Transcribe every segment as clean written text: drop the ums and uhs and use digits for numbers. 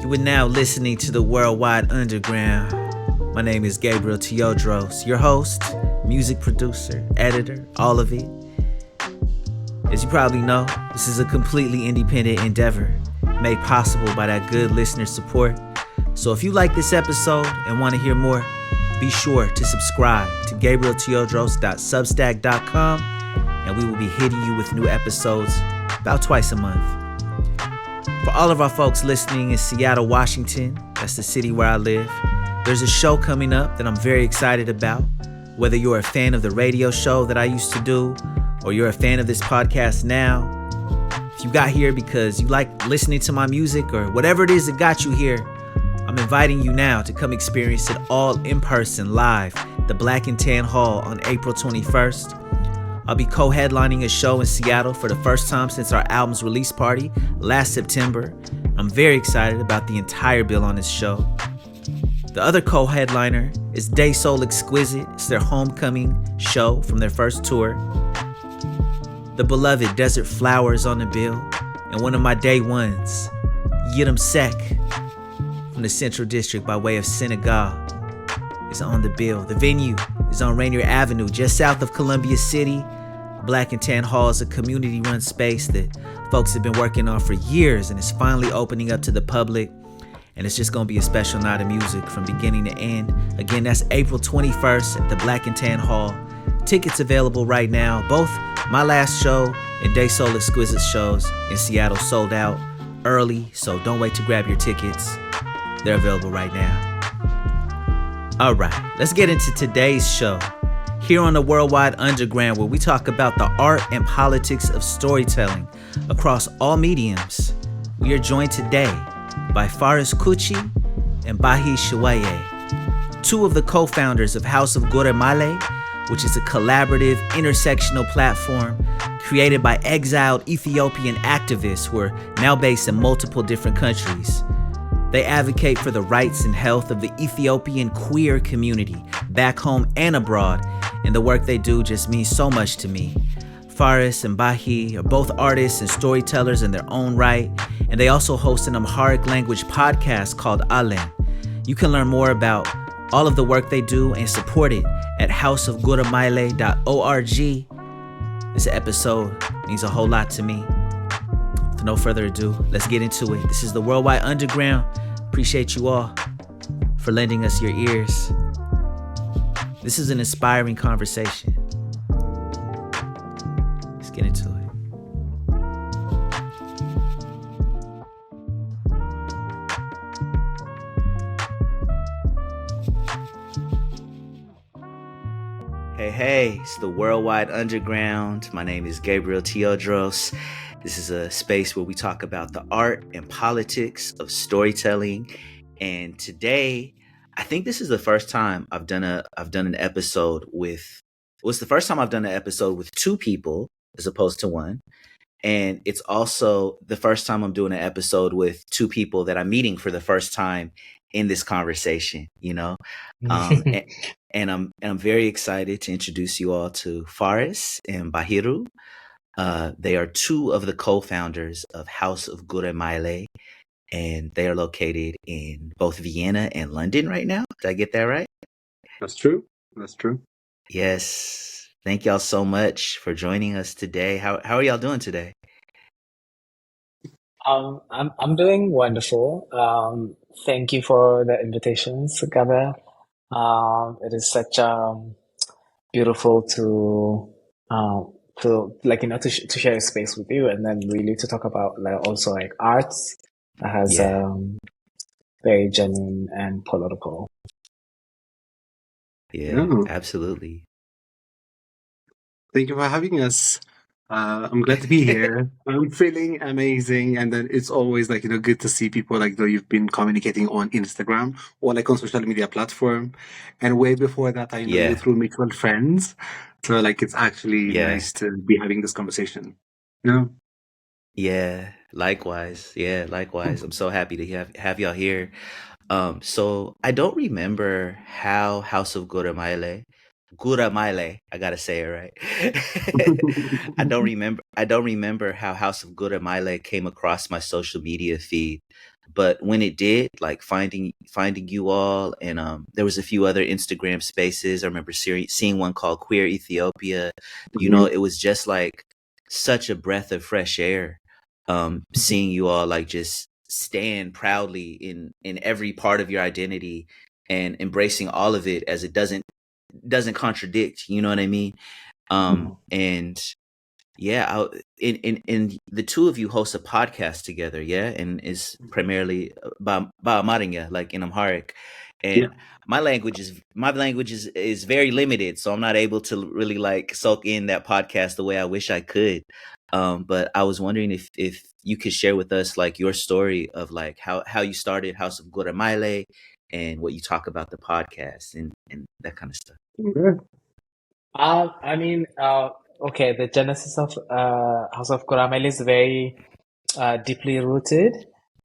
You are now listening to the Worldwide Underground. My name is Gabriel Teodros, your host, music producer, editor, all of it. As you probably know, this is a completely independent endeavor made possible by that good listener support. So if you like this episode and want to hear more, be sure to subscribe to gabrielteodros.substack.com, and we will be hitting you with new episodes about twice a month. For all of our folks listening in Seattle, Washington, that's the city where I live, there's a show coming up that I'm very excited about. Whether you're a fan of the radio show that I used to do, or you're a fan of this podcast now, if you got here because you like listening to my music or whatever it is that got you here, I'm inviting you now to come experience it all in person live at the Black and Tan Hall on April 21st. I'll be co-headlining a show in Seattle for the first time since our album's release party last September. I'm very excited about the entire bill on this show. The other co-headliner is Day Soul Exquisite. It's their homecoming show from their first tour. The beloved Desert Flowers on the bill, and one of my day ones, Yidam Sek from the Central District by way of Senegal is on the bill. The venue is on Rainier Avenue, just south of Columbia City. Black and Tan Hall is a community-run space that folks have been working on for years, and it's finally opening up to the public. And it's just going to be a special night of music from beginning to end. Again, that's April 21st at the Black and Tan Hall. Tickets available right now. Both my last show and Day Soul Exquisite shows in Seattle sold out early, so don't wait to grab your tickets. They're available right now. All right, let's get into today's show. Here on the Worldwide Underground, where we talk about the art and politics of storytelling across all mediums, we are joined today by Faris Cuchi Bahi Shewaye, two of the co-founders of House of Guramayle, which is a collaborative intersectional platform created by exiled Ethiopian activists who are now based in multiple different countries. They advocate for the rights and health of the Ethiopian queer community back home and abroad, and the work they do just means so much to me. Faris and Bahi are both artists and storytellers in their own right, and they also host an Amharic language podcast called Alen. You can learn more about all of the work they do and support it at houseofguramayle.org. This episode means a whole lot to me. With no further ado, let's get into it. This is the Worldwide Underground. Appreciate you all for lending us your ears. This is an inspiring conversation. Let's get into it. Hey, it's the Worldwide Underground. My name is Gabriel Teodros. This is a space where we talk about the art and politics of storytelling. And today, I think this is the first time I've done an episode with, well, it's the first time I've done an episode with two people as opposed to one. And it's also the first time I'm doing an episode with two people that I'm meeting for the first time in this conversation, you know? And I'm very excited to introduce you all to Faris and Bahiru. They are two of the co-founders of House of Guramayle, and they are located in both Vienna and London right now. Did I get that right? That's true. Yes. Thank y'all so much for joining us today. How are y'all doing today? I'm doing wonderful. Thank you for the invitations, Gabriel. It is such beautiful to to share a space with you, and then really to talk about also arts that has very genuine and political. Yeah, absolutely. Thank you for having us. I'm glad to be here. I'm feeling amazing, and then it's always good to see people though you've been communicating on Instagram or on social media platform, and way before that I know you through mutual friends. So it's actually nice to be having this conversation. Yeah, likewise. I'm so happy to have y'all here. So I don't remember how House of Guramayle Guramayle. I gotta say it right. I don't remember how House of Guramayle came across my social media feed, but when it did, like finding you all, and there was a few other Instagram spaces. I remember seeing one called Queer Ethiopia. You know, Mhm. it was just like such a breath of fresh air. Seeing you all like just stand proudly in every part of your identity and embracing all of it as it doesn't contradict, you know what I mean? And yeah, and the two of you host a podcast together, yeah, and is primarily ba Amharic, like in Amharic, Yeah. and my language is very limited, so I'm not able to really like soak in that podcast the way I wish I could. But I was wondering if you could share with us like your story of like how you started House of Guramayle and what you talk about the podcast and that kind of stuff. Yeah. I mean, okay, the genesis of House of Guramayle is very deeply rooted.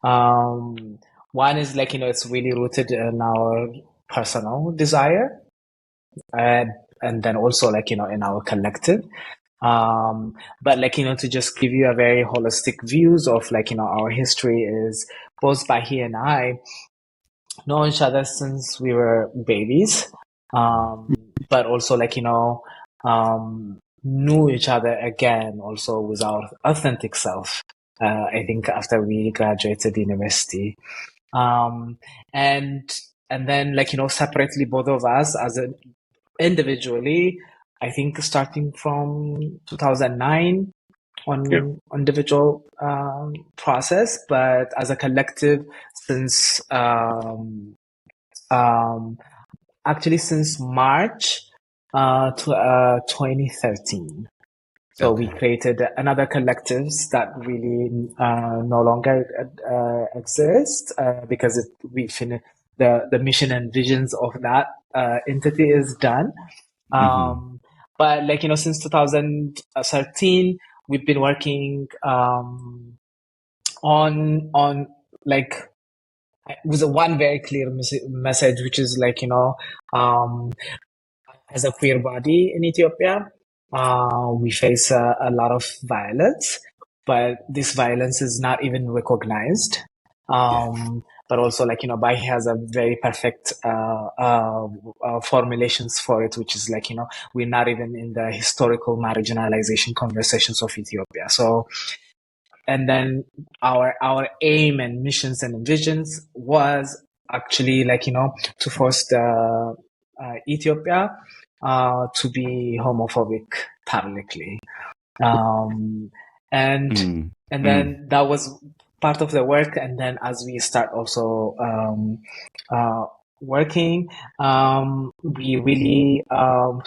Um, One is like, it's really rooted in our personal desire, and then also like, in our collective. But like, to just give you a very holistic views of like, our history is both Bahi and I know each other since we were babies. But also like, knew each other again also with our authentic self. I think after we graduated university. Um, and then like, separately both of us as an individually, I think starting from 2009 Yeah. on individual process, but as a collective since um, actually since March 2013. So we Okay. created another collectives that really no longer exist because the mission and visions of that entity is done. Mm-hmm. But like, since 2013, we've been working on like with a one very clear message, which is like, um, as a queer body in Ethiopia, we face a lot of violence, but this violence is not even recognized. Yeah. But also, like, Bahi has a very perfect formulations for it, which is like, we're not even in the historical marginalization conversations of Ethiopia. So, and then our aim and missions and visions was actually like, to force the Ethiopia to be homophobic publicly. um, and Mm. Mm. then that was part of the work. And then as we start also uh, working, we really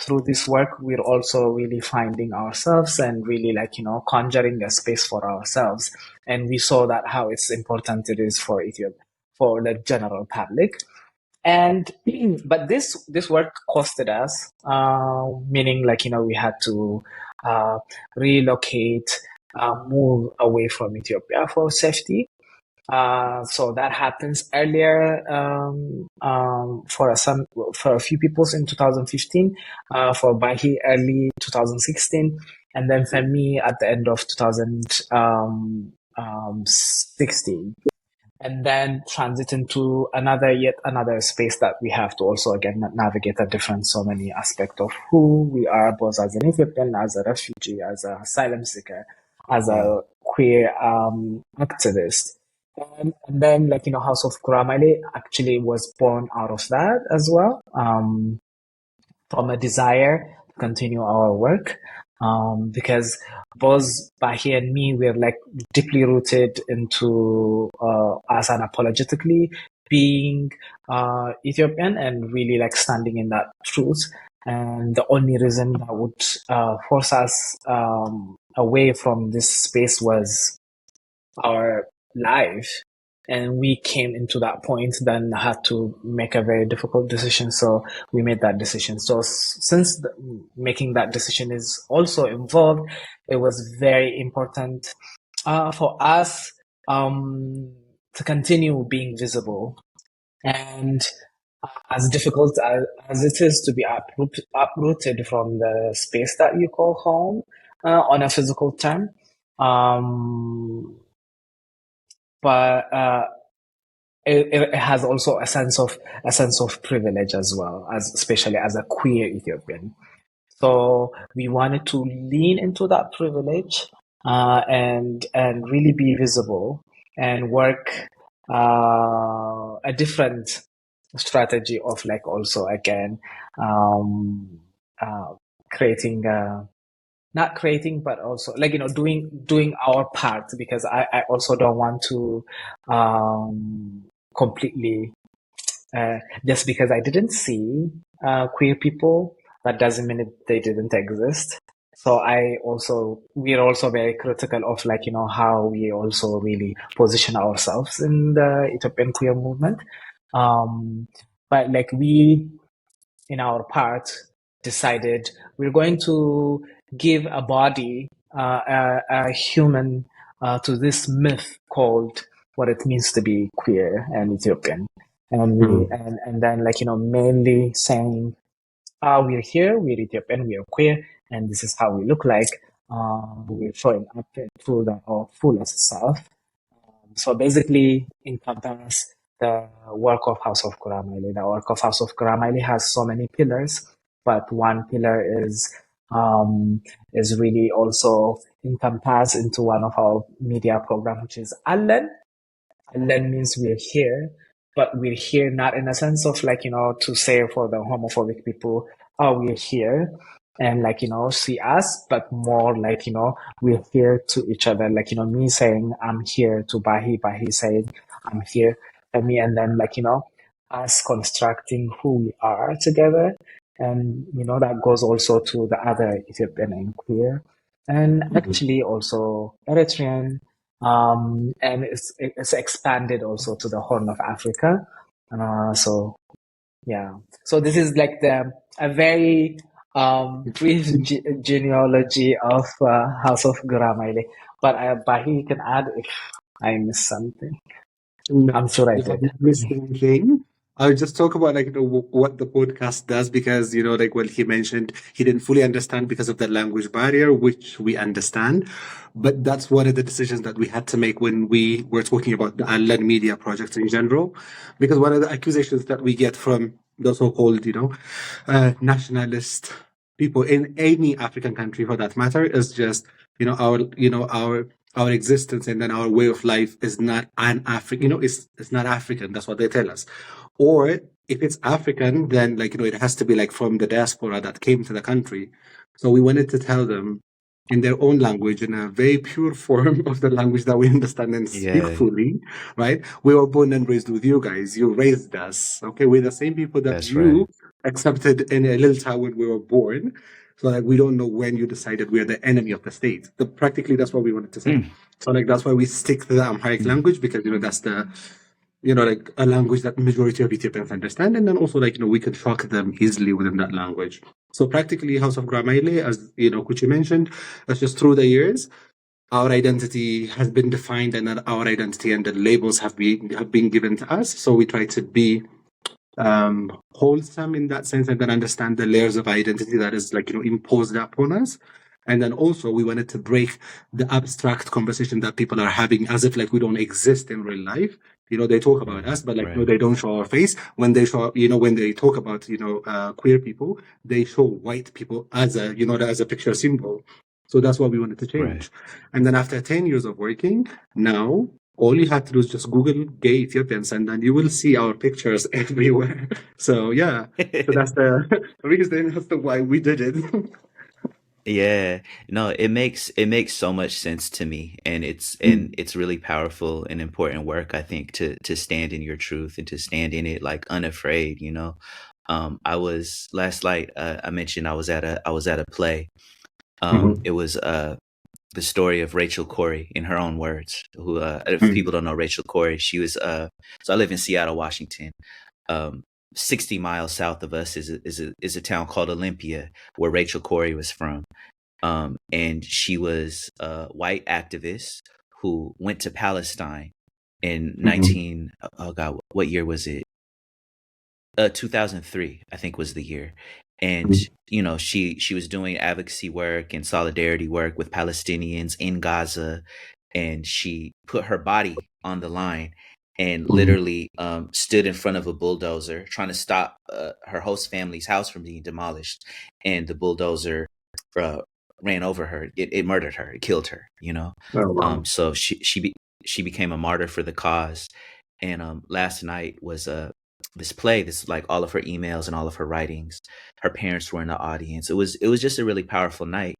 through this work we're also really finding ourselves and really like, conjuring a space for ourselves. And we saw that how it's important it is for Ethiopia, for the general public. And but this work costed us, meaning like, we had to relocate, move away from Ethiopia for safety. So that happens earlier for a few people in 2015, for Bahi early 2016, and then for me at the end of 2016, and then transit into yet another space that we have to also again navigate a different so many aspect of who we are, both as an Ethiopian, as a refugee, as an asylum seeker, as Yeah. a queer activist. And then like, House of Guramayle actually was born out of that as well, from a desire to continue our work. Because both Bahi and me, we're like deeply rooted into us unapologetically being Ethiopian and really like standing in that truth. And the only reason that would force us away from this space was our life. And we came into that point, then had to make a very difficult decision. So we made that decision. So since making that decision is also involved, it was very important for us to continue being visible. And as difficult as it is to be uprooted from the space that you call home on a physical term. Um, but it has also a sense of privilege as well, as especially as a queer Ethiopian. So we wanted to lean into that privilege and really be visible and work a different strategy of like also again um, uh, creating not creating but also like doing our part, because I also don't want to completely just because I didn't see queer people, that doesn't mean they didn't exist. So we're also very critical of like, how we also really position ourselves in the Ethiopian queer movement. Um, but like we, in our part, decided we're going to give a body, a human, to this myth called what it means to be queer and Ethiopian. And we Mhm. and then like mainly saying, we're here, we're Ethiopian, we're queer, and this is how we look like. We're showing up to our fullest self. So basically encompass the work of House of Guramayle. The work of House of Guramayle has so many pillars, but one pillar is really also encompassed into one of our media program, which is Allen. Allen means we're here, but we're here not in a sense of like, to say for the homophobic people, oh, we're here and like, see us, but more like, we're here to each other. Like, me saying I'm here to Bahi, Bahi saying I'm here and me, and then like, us constructing who we are together. And, that goes also to the other Ethiopian and queer and Mhm. actually also Eritrean, and it's expanded also to the Horn of Africa. So yeah, so this is like a very brief genealogy of House of Guramayle. But Bahi, you can add if I missed something. No, I'm sure I you did. haven't missed anything. I'll just talk about like what the podcast does because like what he mentioned, he didn't fully understand because of the language barrier, which we understand. But that's one of the decisions that we had to make when we were talking about the online media projects in general. Because one of the accusations that we get from the so-called, nationalist people in any African country for that matter is just, our existence and then our way of life is not an African, it's not African. That's what they tell us. Or if it's African, then like, it has to be like from the diaspora that came to the country. So we wanted to tell them in their own language, in a very pure form of the language that we understand and speak Yeah, fully, right? We were born and raised with you guys. You raised us, okay? We're the same people that that's right. you accepted in a little town when we were born. So like we don't know when you decided we're the enemy of the state. Practically that's what we wanted to say. Mm, So like that's why we stick to the Amharic mm. language because that's the like a language that majority of Ethiopians understand, and then also like we can shock them easily within that language. So practically, House of Guramayle, as Kuchi mentioned, that's just through the years, our identity has been defined, and that our identity and the labels have been given to us. So we try to be wholesome in that sense and then understand the layers of identity that is like imposed upon us. And then also we wanted to break the abstract conversation that people are having as if like we don't exist in real life. They talk about Right, us, but like no, right, they don't show our face. When they show, when they talk about queer people, they show white people as a picture symbol. So that's what we wanted to right. change. And then after 10 years of working, now all you have to do is just Google gay Ethiopians and then you will see our pictures everywhere. So yeah, so that's the reason as to why we did it. Yeah, no, it makes so much sense to me, and it's really powerful and important work, I think, to stand in your truth and to stand in it like unafraid, you know. I was last night, I mentioned I was at a play. Mhm, It was the story of Rachel Corrie in her own words. Who, if mhm, people don't know Rachel Corrie, she was so I live in Seattle, Washington. Um, 60 miles south of us is a town called Olympia, where Rachel Corrie was from. And she was a white activist who went to Palestine in mhm, 19, oh God, what year was it? 2003, I think, was the year. And Mm. she was doing advocacy work and solidarity work with Palestinians in Gaza, and she put her body on the line and Mm. literally stood in front of a bulldozer trying to stop her host family's house from being demolished, and the bulldozer uh, ran over her. It murdered her. It killed her. Oh wow. So she became a martyr for the cause. And last night was this play. This is like all of her emails and all of her writings. Her parents were in the audience. It was just a really powerful night.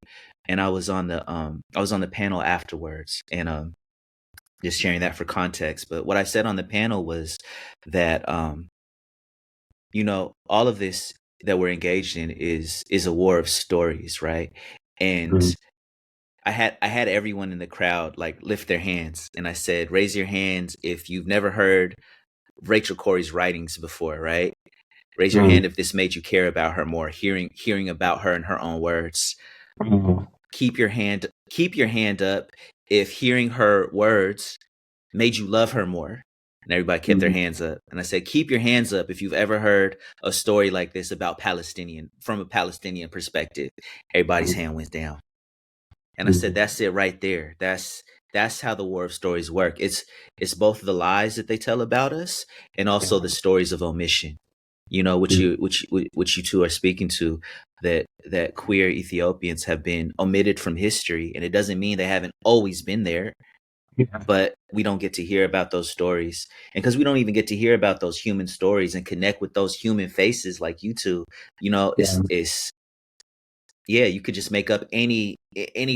And I was on the panel afterwards, and just sharing that for context. But what I said on the panel was that all of this that we're engaged in is a war of stories, right? And Mm. I had everyone in the crowd like lift their hands, and I said, raise your hands if you've never heard Rachel Corey's writings before, right? Raise your Mm. hand if this made you care about her more, hearing about her in her own words. Mm. Keep your hand up if hearing her words made you love her more. And everybody kept their Mm. hands up. And I said, keep your hands up if you've ever heard a story like this about from a Palestinian perspective. Everybody's hand went down. And I said, Mm. that's it right there. That's how the war of stories work. It's both the lies that they tell about us and also Yeah. the stories of omission. Which Mm. you two are speaking to, that queer Ethiopians have been omitted from history, and it doesn't mean they haven't always been there, Yeah. but we don't get to hear about those stories. And because we don't even get to hear about those human stories and connect with those human faces like you two, Yeah. it's yeah, you could just make up any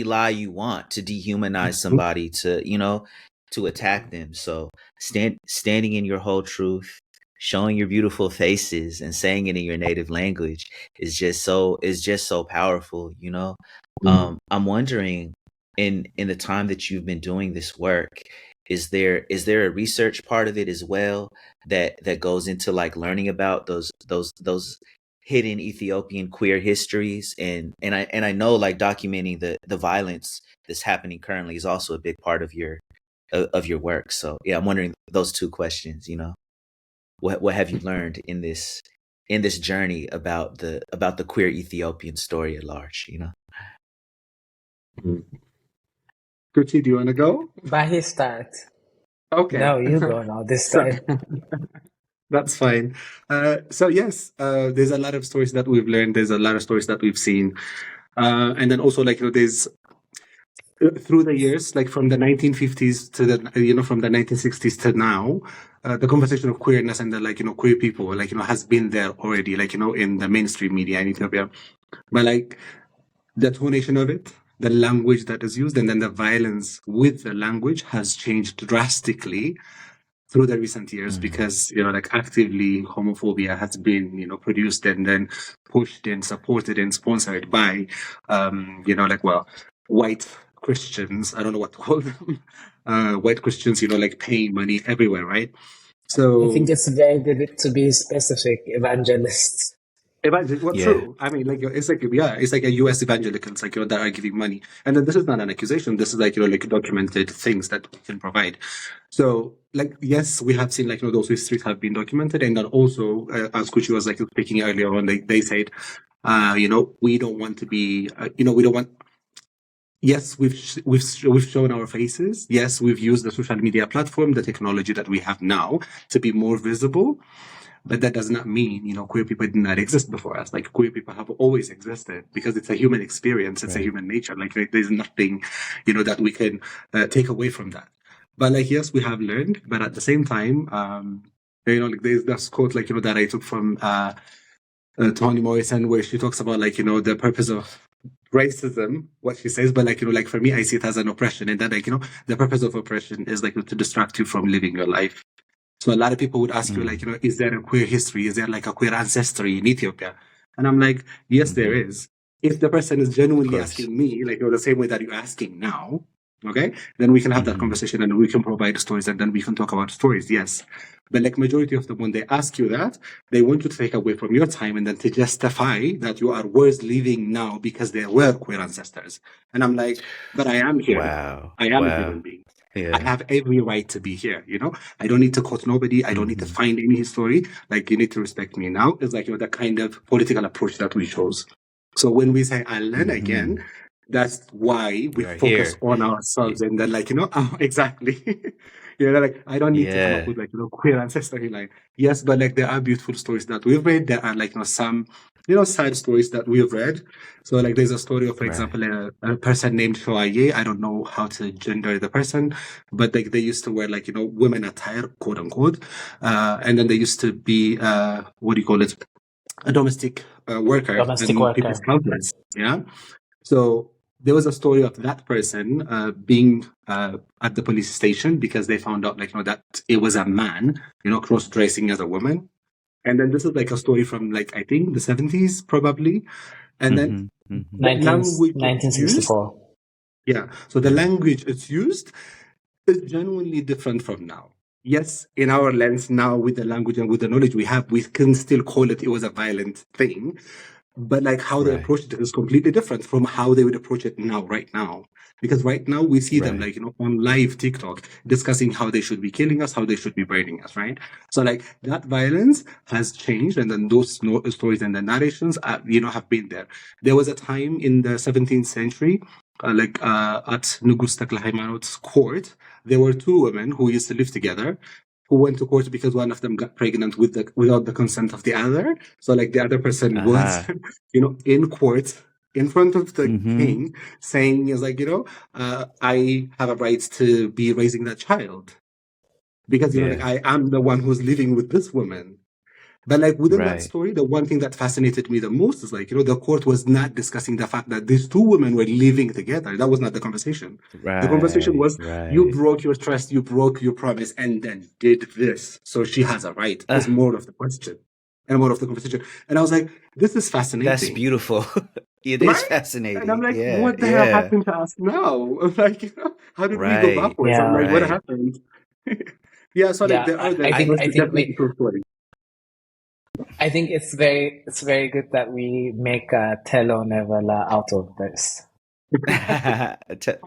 lie you want to dehumanize somebody, to attack them. So standing in your whole truth, showing your beautiful faces and saying it in your native language is just so powerful. Mm. I'm wondering, in the time that you've been doing this work, is there a research part of it as well that goes into like learning about those hidden Ethiopian queer histories, and I know like documenting the violence that's happening currently is also a big part of your work. So yeah, I'm wondering those two questions. What have you learned in this journey about the queer Ethiopian story at large? Mm. Gucci, do you want to go? Bahi start. Okay. No, you go now this So time. that's fine. So yes, there's a lot of stories that we've learned. There's a lot of stories that we've seen, and then also like there's through the years, like from the 1950s to the from the 1960s to now, the conversation of queerness and the queer people has been there already, in the mainstream media in Ethiopia, but like the tonation of it, the language that is used, and then the violence with the language has changed drastically through the recent years Mm, because actively homophobia has been produced and then pushed and supported and sponsored by white Christians. I don't know what to call them. White Christians, paying money everywhere, right? I think So it's very good to be specific, evangelists. well, yeah. true. I mean, it's like a U.S. evangelicals, that are giving money, and then this is not an accusation. This is documented things that we can provide. So, yes, we have seen those histories have been documented, and then also, as Kuchi was speaking earlier on, they said, we don't want to be, we don't want. Yes, we've shown our faces. Yes, we've used the social media platform, the technology that we have now, to be more visible. But that does not mean, queer people did not exist before us. Like queer people have always existed because it's a human experience. It's a Right. human nature. There's nothing, that we can take away from that. But yes, we have learned. But at the same time, there's this quote, that I took from Toni Morrison, where she talks about the purpose of racism, what she says, but for me, I see it as an oppression, and that the purpose of oppression is to distract you from living your life. So a lot of people would ask you, Mm, is there a queer history? Is there a queer ancestry in Ethiopia? And I'm like, yes, there hmm. is. If the person is Of genuinely course. asking me, the same way that you're asking now, okay, then we can have that Hmm. conversation and we can provide stories and then we can talk about stories, yes. But majority of them, when they ask you that, they want you to take away from your time and then to justify that you are worth living now because there were queer ancestors. And I'm like, but I am here now. Wow. I am a human Wow. being. I have every right to be here, you know? I don't need to quote nobody. I don't need to find any history. Like, you need to respect me now. It's like, you know, the kind of political approach that we chose. So when we say Alan again, that's why we Right focus here. on ourselves and then like, you know, exactly. You know, like I don't need to come up Yeah. with like, you know, queer ancestry line. Yes, but like there are beautiful stories that we've read. There are like, you know, some, you know, side stories that we've read. So like there's a story of, for Right. example, a person named Shewaye. I don't know how to gender the person, but like they used to wear like, you know, women attire, quote unquote. And then they used to be, what do you call it? A domestic worker Domestic in people's worker. houses. Yeah. So there was a story of that person being at the police station because they found out, like, you know, that it was a man, you know, cross dressing as a woman. And then this is like a story from, like, I think the 70s, probably. And then the 19, language it's used, 1964. yeah. So the language it's used is genuinely different from now. Yes, in our lens now, with the language and with the knowledge we have, we can still call it was a violent thing. But like how they Right. approached it is completely different from how they would approach it now, right now. Because right now we see them Right. like, you know, on live TikTok discussing how they should be killing us, how they should be burning us, right? So like that violence has changed, and then those stories and the narrations, you know, have been there. There was a time in the 17th century, at Nugus Taklahimanot's court, there were two women who used to live together who went to court because one of them got pregnant without the consent of the other. So like the other person was, you know, in court in front of the king saying, is like, you know, I have a right to be raising that child because, you know, like I am the one who's living with this woman. But like within that story, the one thing that fascinated me the most is like, you know, the court was not discussing the fact that these two women were living together. That was not the conversation. The conversation was, you broke your trust, you broke your promise, and then did this. So she has a right, is more of the question and more of the conversation. And I was like, this is fascinating. That's beautiful. It is fascinating. And I'm like, what the hell happened to us now? Like, you know, how did we go backwards? I'm like, what happened? Yeah, so like there are the definitely cool stories. I think it's very good that we make a telenovela out of this.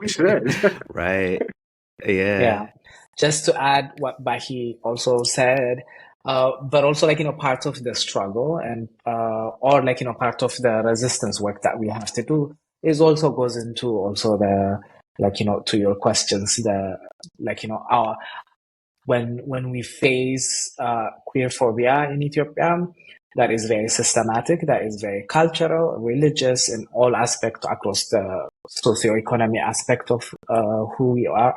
We should. Right. Yeah. Just to add what Bahi also said, but also like, you know, part of the struggle and, or like, you know, part of the resistance work that we have to do is also goes into also the, like, you know, to your questions, the, like, you know, our, when we face queer phobia in Ethiopia, that is very systematic, that is very cultural, religious, in all aspects across the socioeconomic aspect of who we are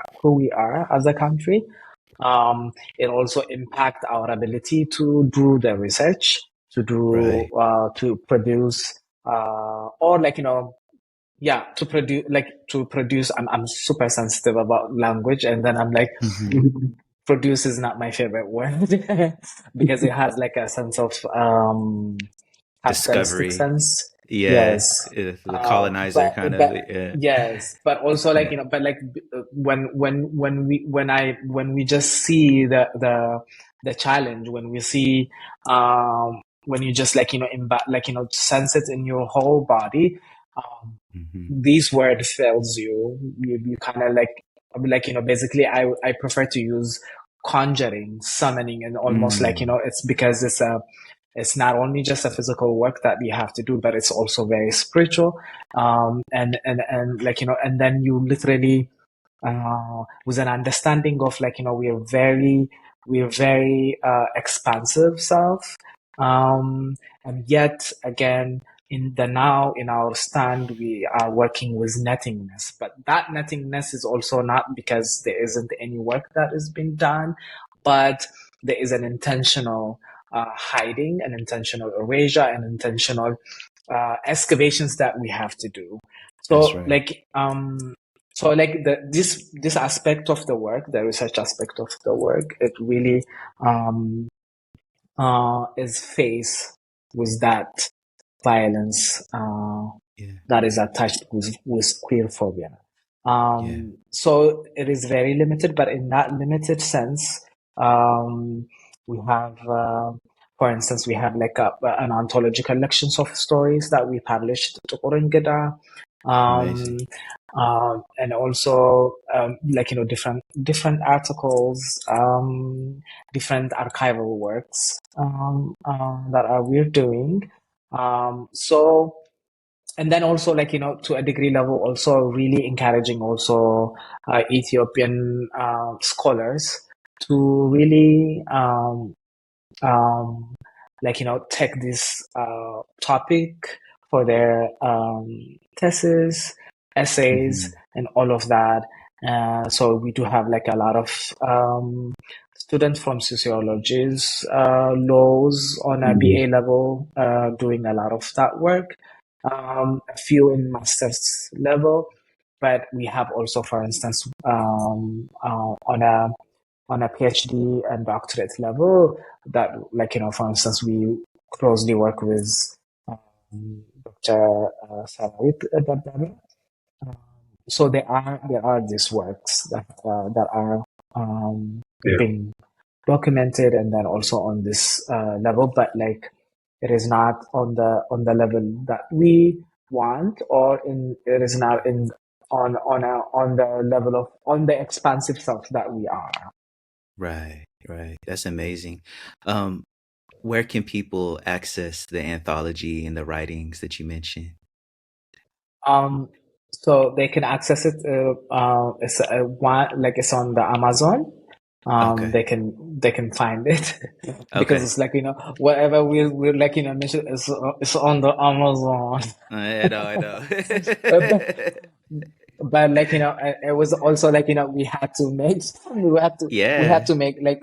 as a country. It also impacts our ability to do the research, to do to produce, or like, you know, yeah, to produce. I'm super sensitive about language, and then I'm like, produce is not my favorite word because it has like a sense of capitalistic Discovery. sense. Yeah. Yes, The colonizer kind of. Yeah. yes, but also like, you know, but like when we just see the challenge, when we see when you just like, you know, like, you know, sense it in your whole body, these word fails you. You kind of like, you know, basically I prefer to use conjuring, summoning, and almost like, you know, it's because it's not only just a physical work that you have to do, but it's also very spiritual. And like, you know, and then you literally, with an understanding of like, you know, we're very expansive self. And yet again, in the now, in our stand, we are working with nothingness. But that nothingness is also not because there isn't any work that is being done, but there is an intentional hiding, an intentional erasure, and intentional excavations that we have to do. So like this aspect of the work, the research aspect of the work, it really is faced with that violence that is attached with queer phobia. So it is very limited, but in that limited sense, we have, for instance, we have like an anthology collections of stories that we published to Orangada. and also different articles, different archival works that we're doing. So and then also to a degree level also really encouraging also Ethiopian scholars to really um, take this topic for their thesis, essays, Mm-hmm. and all of that. So we do have like a lot of students from sociologies, laws on a BA level, doing a lot of that work. A few in master's level, but we have also, for instance, on a PhD and doctorate level that, for instance, we closely work with Dr. Sarawit Dardani. Um, so there are these works that are Yeah. being documented, and then also on this level, but like it is not on the level that we want, or it is not in on the level of on the expansive self that we are. Right, right. That's amazing. Um, where can people access the anthology and the writings that you mentioned? Um, so they can access it. It's it's on the Amazon. Okay. They can find it because Okay. it's whatever we're mention is on the Amazon. I know, I know. But it was also we had to make Yeah.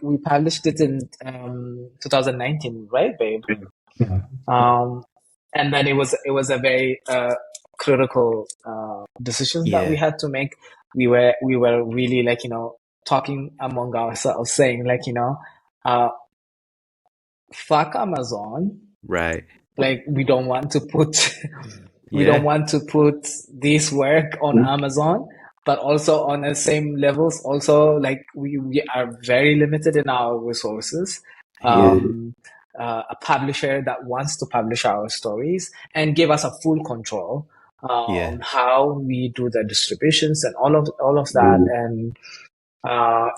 we published it in 2019, right, babe? Yeah. Um, and then it was a very critical decisions that we Yeah. had to make. We were really talking among ourselves, saying uh, fuck Amazon. Right. Like we don't want to put we don't Yeah. want to put this work on Amazon, but also on the same levels. Also, like we are very limited in our resources. Yeah. A publisher that wants to publish our stories and give us a full control Yeah. on how we do the distributions and all of that, and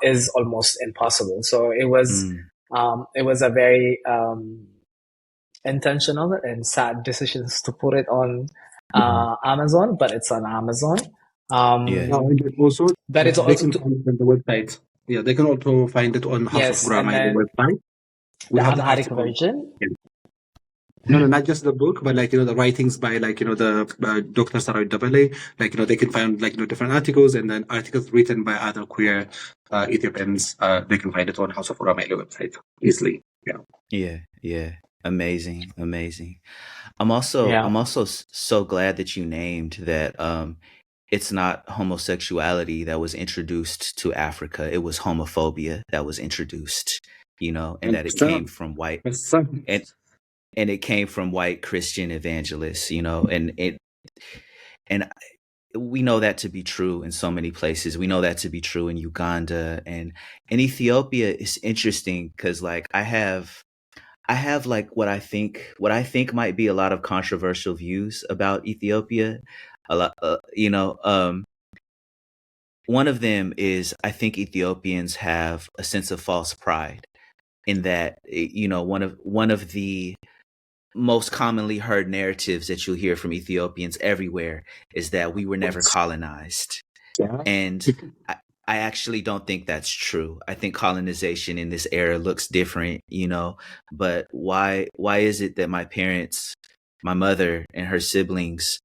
is almost impossible. So Mm. it was a very intentional and sad decisions to put it on Amazon, but it's on Amazon. Yeah. Now, Um, and then also, but it's they also can find it on the website. Yeah, they can also find it on House of yes, and Guramayle then website. We the have the Amharic article. version. Yeah. No, not just the book, but the writings by the Dr. Saroy Dabale. They can find different articles, and then articles written by other queer Ethiopians. They can find it on House of Guramayle website easily. Yeah. Yeah. Yeah. Amazing. Amazing. I'm also so glad that you named that it's not homosexuality that was introduced to Africa. It was homophobia that was introduced, and And that it so, came from white so and and it came from white Christian evangelists, and we know that to be true in so many places. We know that to be true in Uganda and in Ethiopia. It's interesting because like I have like what I think might be a lot of controversial views about Ethiopia. A lot, one of them is I think Ethiopians have a sense of false pride in that one of the most commonly heard narratives that you'll hear from Ethiopians everywhere is that we were never colonized. yeah. And I, I actually don't think that's true. I think colonization in this era looks different, but why is it that my mother and her siblings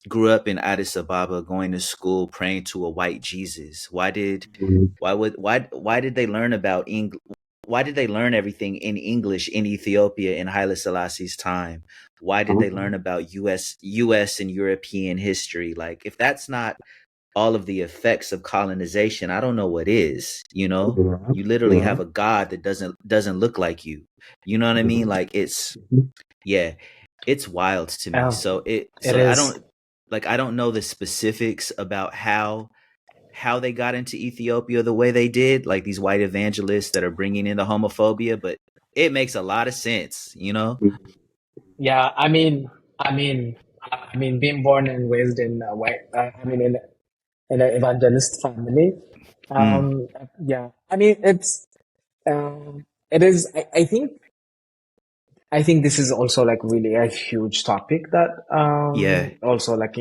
grew up in Addis Ababa going to school praying to a white Jesus? Why did they learn about why did they learn everything in English in Ethiopia in Haile Selassie's time? Why did they learn about US and European history? Like if that's not all of the effects of colonization, I don't know what is, You literally Yeah. have a god that doesn't look like you. You know what I mean? Like yeah, it's wild to me. Oh, So it it so is. I don't know the specifics about how they got into Ethiopia the way they did, like these white evangelists that are bringing in the homophobia, but it makes a lot of sense. Yeah, I mean, I mean, being born and raised in a white, I mean, in an evangelist family. Mm, Um, yeah, I mean, it is. I think this is also like really a huge topic that yeah, also like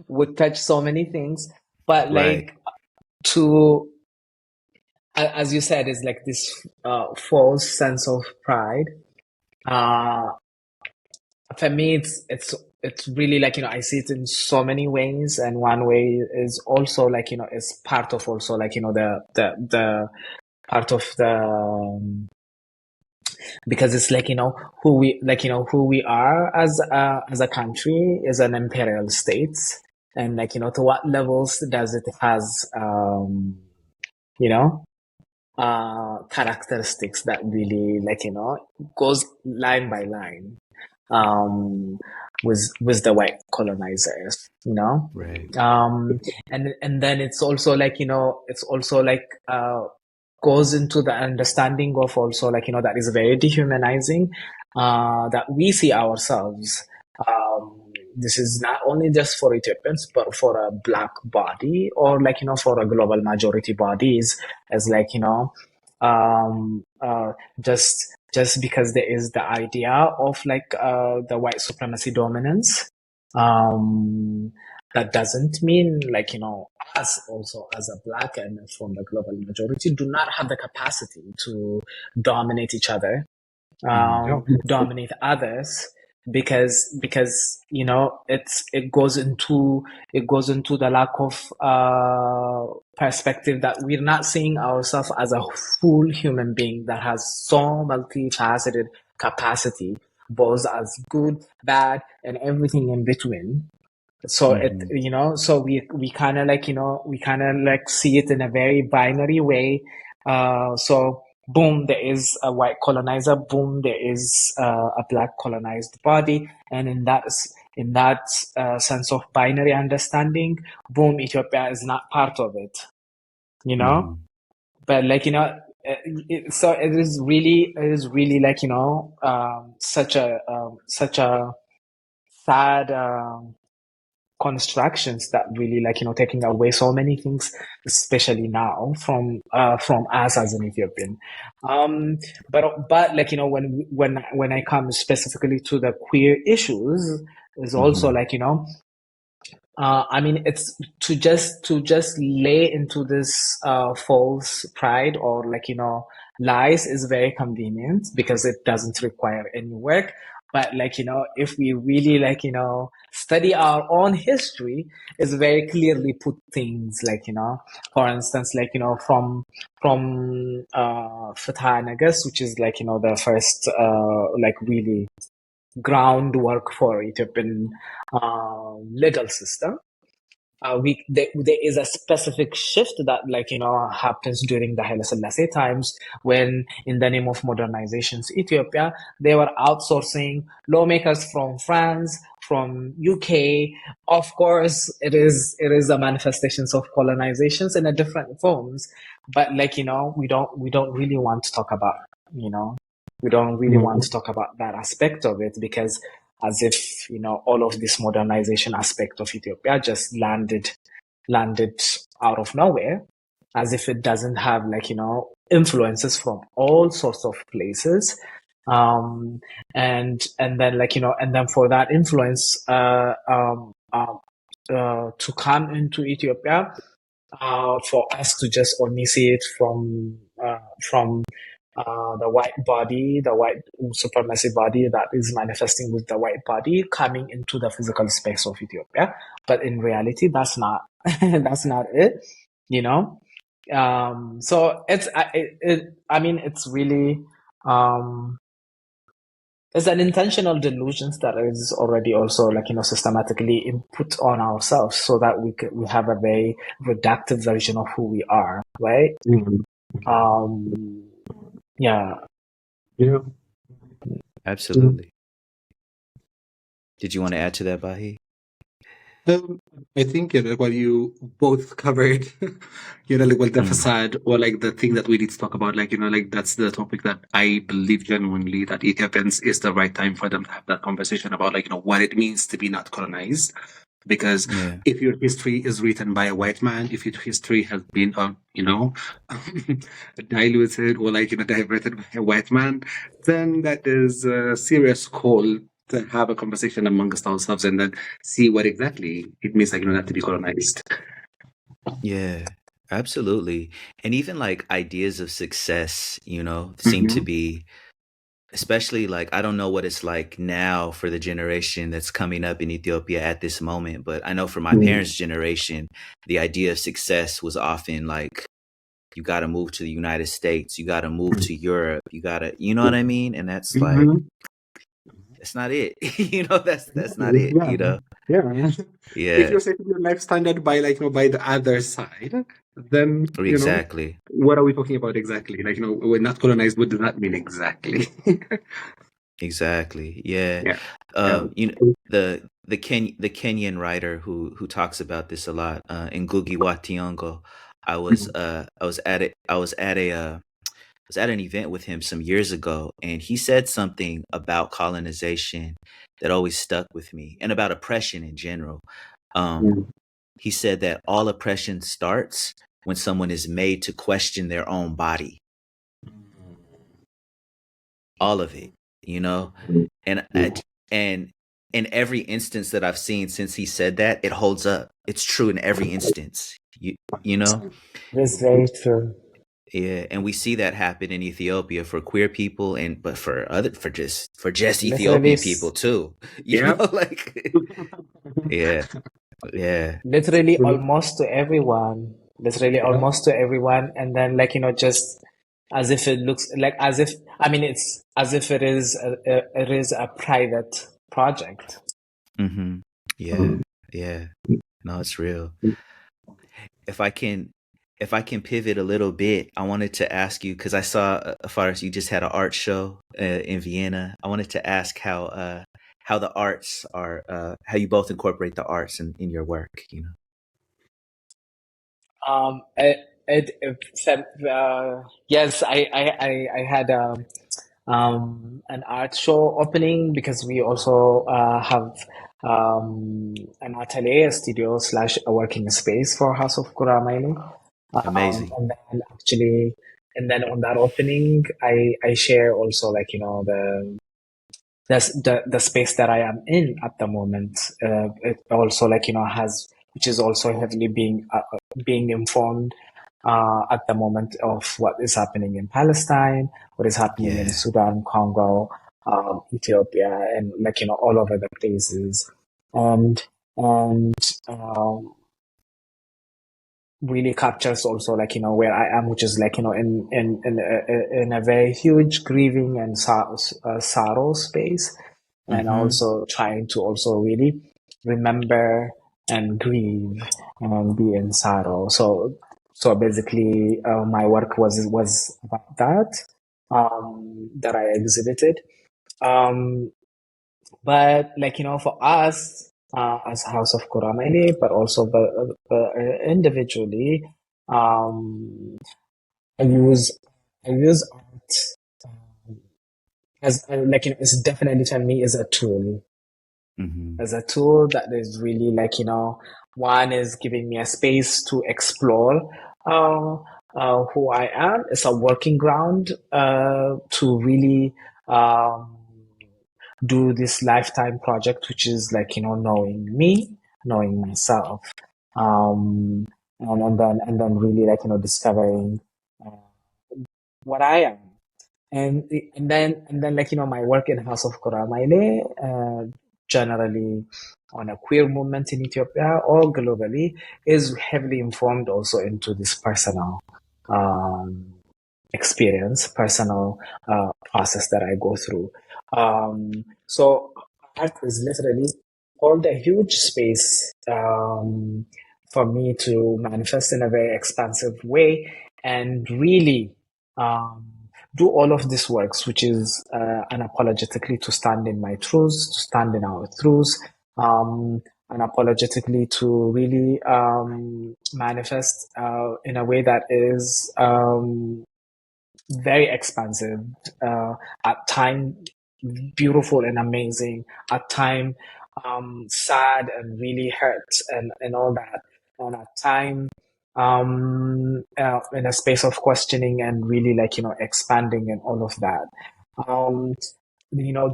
would touch so many things. But right, like to as you said, is like this false sense of pride. Uh, for me, it's really like I see it in so many ways, and one way is also like is part of also like the part of the because it's like who we like who we are as a country is an imperial state, and like to what levels does it has you know characteristics that really like goes line by line um with the white colonizers, right. and then it's also like it's also like goes into the understanding of also like that is very dehumanizing, that we see ourselves. This is not only just for Ethiopians, but for a black body or like for a global majority bodies, as like just because there is the idea of like the white supremacy dominance, um, that doesn't mean like us also as a black and from the global majority do not have the capacity to dominate each other, Mm, Yeah. dominate others, because it goes into the lack of perspective that we're not seeing ourselves as a full human being that has so multifaceted capacity, both as good, bad, and everything in between. So it mhm, so we kind of like we kind of like see it in a very binary way. So boom, there is a white colonizer, boom, there is a black colonized body, and in that sense of binary understanding, boom, Ethiopia is not part of it, you know mhm, but like so it is really like such a sad constructions that really like taking away so many things, especially now from us as an Ethiopian. um but like when I come specifically to the queer issues, is also mhm, like I mean, it's to just lay into this false pride or like lies is very convenient because it doesn't require any work. But like if we really like study our own history, it's very clearly put things like for instance, like from Fatah Nagas, which is like the first like really groundwork for Ethiopian legal system. There is a specific shift that like happens during the Haile Selassie times, when in the name of modernizations Ethiopia, they were outsourcing lawmakers from France, from UK. Of course it is a manifestations of colonizations in a different forms, but like we don't really want to talk about you know we don't really Yeah. want to talk about that aspect of it, because as if all of this modernization aspect of Ethiopia just landed out of nowhere, as if it doesn't have like influences from all sorts of places, um and then like and then for that influence to come into Ethiopia, for us to just only see it from the white body, the white supremacy body that is manifesting with the white body coming into the physical space of Ethiopia. But in reality, that's not that's not it, you know. So I mean, it's really um, it's an intentional delusions that is already also like systematically input on ourselves, so that we have a very reductive version of who we are, right? Mhm. Um, yeah. Yeah. absolutely. Did you want to add to that, Bahi? Um, I think like what you both covered, like the Mm, facade or like the thing that we need to talk about, like that's the topic that I believe genuinely that Ethiopians is the right time for them to have that conversation about what it means to be not colonized. Because yeah. if your history is written by a white man, if your history has been, diluted or diverted by a white man, then that is a serious call to have a conversation amongst ourselves and then see what exactly it means, not to be colonized. Yeah, absolutely. And even like ideas of success, seem to Mm-hmm. be, especially like, I don't know what it's like now for the generation that's coming up in Ethiopia at this moment, but I know for my parents' generation, the idea of success was often like, you got to move to the United States, you got to move to Europe, you know what I mean? And that's like, Mm-hmm. that's not it. That's not it, Yeah, yeah. If Yeah, you're setting your life standard by by the other side, then exactly. what are we talking about exactly? We're not colonized. What does that mean exactly? Exactly. Yeah. Yeah, yeah. The Kenyan writer who talks about this a lot, Ngugi wa Thiong'o. I was at an event with him some years ago, and he said something about colonization that always stuck with me, and about oppression in general. Um, he said that all oppression starts when someone is made to question their own body, all of it, you know. And and in every instance that I've seen since he said that, it holds up. It's true in every instance. You know? That's very true. Yeah, and we see that happen in Ethiopia for queer people, and but for just Literally, Ethiopian people too. Yeah. Like yeah, yeah, literally almost to everyone. Literally Yeah. almost to everyone, and then just as if it looks like as if it's as if it is a private project. mm-hmm. Yeah, yeah. No, it's real. If I can if I can pivot a little bit, I wanted to ask you because I saw Faris, you just had an art show in Vienna. I wanted to ask how the arts are how you both incorporate the arts in your work. Um, it, yes, I had an art show opening because we also have an atelier, a studio slash a working space for House of Guramayle. Amazing. And then on that opening, I share also the space that I am in at the moment. It also has, which is also heavily being informed at the moment of what is happening in Palestine, what is happening in Yeah. Sudan, Congo, Ethiopia, and all over the places, and and um, really captures also where I am, which is in a very huge grieving and sorrow space, and Mm-hmm. also trying to also really remember and grieve and be in sorrow. So basically, my work was about that, that I exhibited. Um, but for us as House of Guramayle, but also individually, um, I use I use art as it's definitely for me is a tool, Mm-hmm. that is really one is giving me a space to explore who I am. It's a working ground to really um, do this lifetime project, which is knowing me, knowing myself, um, and then really discovering uh, what I am. And then my work in House of Guramayle, generally on a queer movement in Ethiopia or globally, is heavily informed also into this personal um, experience, personal process that I go through. So art is literally hold a huge space for me to manifest in a very expansive way and really um, do all of these works, which is unapologetically to stand in my truths, to stand in our truths, um, unapologetically to really manifest in a way that is very expansive, at time beautiful and amazing, at time sad and really hurt and all that, and at time in a space of questioning and really expanding and all of that. Um,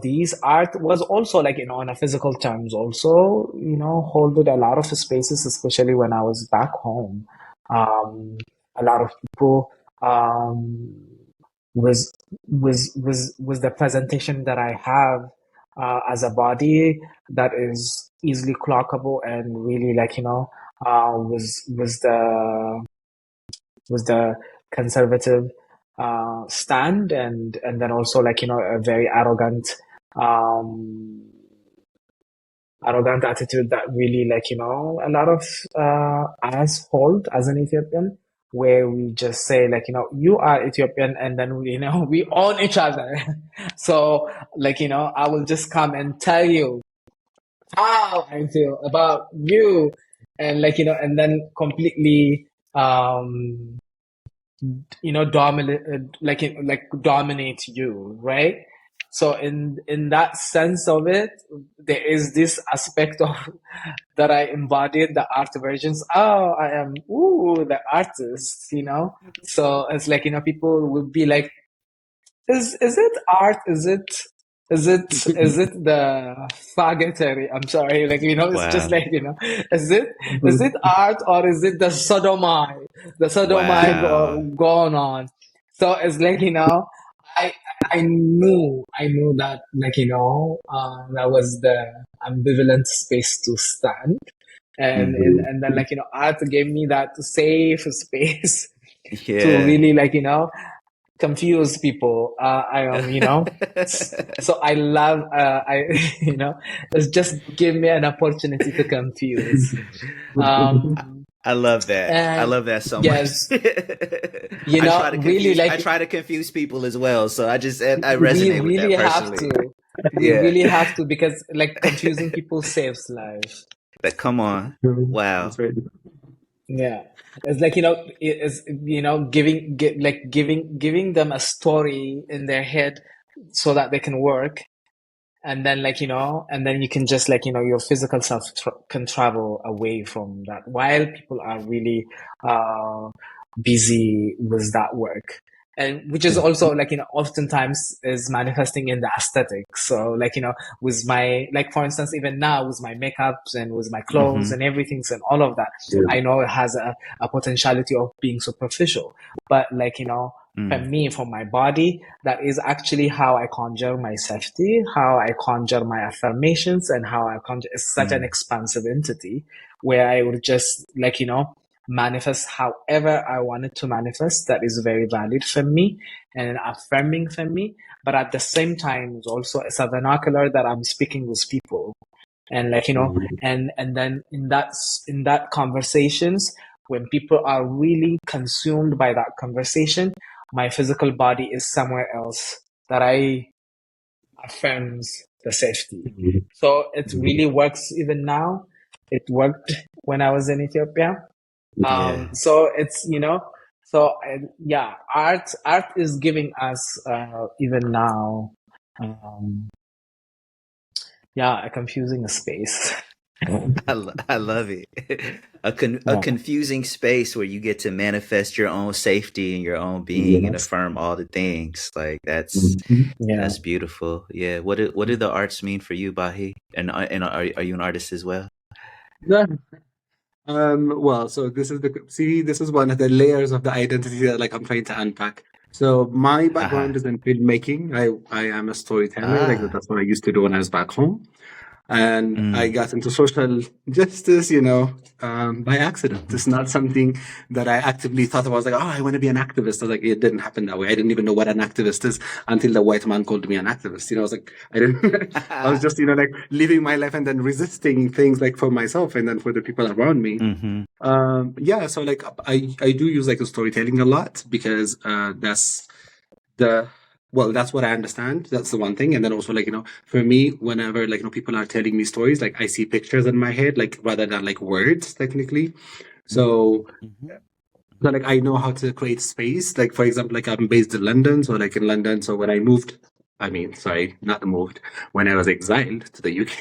these art was also on a physical terms also, holded a lot of spaces, especially when I was back home. A lot of people was was the presentation that I have as a body that is easily clockable and really was the conservative stand, and then also a very um arrogant attitude that really a lot of us hold as an Ethiopian, where we just say you are Ethiopian, and then we own each other. So I will just come and tell you how I feel about you, and and then completely dominate, dominate you, right? So in that sense of it, there is this aspect of that I embodied the art versions. Oh, I am the artist, so it's people would be like, is it art? Is it the faggotry? I'm sorry, it's just Wow. is it art, or is it the sodomite? The sodomite Wow. going on. So it's I I knew that that was the ambivalent space to stand. And then art gave me that safe space to Yeah. really confuse people. I so I love I it's just give me an opportunity to confuse. I love that. I And love that so much. yes, really I try to confuse people as well. So I we resonate with that really have personally. to. We Yeah. really have to, because confusing people saves life. But come on. That's Wow. right. Yeah, it's it's giving them a story in their head so that they can work, and then and then you can just your physical self can travel away from that while people are really uh busy with that work, and which is also oftentimes is manifesting in the aesthetic. So with my, for instance, even now with my makeups and with my clothes Mm-hmm. and everything and all of that, I know it has a potentiality of being superficial, but for Mm. me, for my body, that is actually how I conjure my safety, how I conjure my affirmations, and how I conjure. It's such an Mm. expansive entity where I would just manifest however I wanted to manifest. That is very valid for me and affirming for me. But at the same time, it's also it's a vernacular that I'm speaking with people, and and then in that conversations, when people are really consumed by that conversation, my physical body is somewhere else that I affirms the safety. So it really works even now. It worked when I was in Ethiopia. Yeah. So it's so yeah, art is giving us even now, um, yeah, a confusing space. I love it. A Yeah. confusing space where you get to manifest your own safety and your own being and Yes. affirm all the things. Like Yeah. that's beautiful. Yeah. What do the arts mean for you, Bahi? And are you an artist as well? Yeah. Well, so this is one of the layers of the identity that I'm trying to unpack. So my Haha. background is in filmmaking. I am a storyteller. Ah. That's what I used to do when I was back home. And I Mm. got into social justice, by accident. Mm-hmm. It's not something that I actively thought about. I was like, oh, I want to be an activist. I was like, it didn't happen that way. I didn't even know what an activist is until the white man called me an activist. I was like, I didn't, I was just, living my life and then resisting things for myself and then for the people around me. Mm-hmm. Yeah, so I do use storytelling a lot because that's the well, that's what I understand. That's the one thing. And then also, like, for me, whenever, like, people are telling me stories, like, I see pictures in my head, like, rather than like words, technically. So, Mhm. so like, I know how to create space. Like, for example, like, I'm based in London. So, like, in London, so when I moved, I mean, sorry, not moved, when I was exiled to the UK,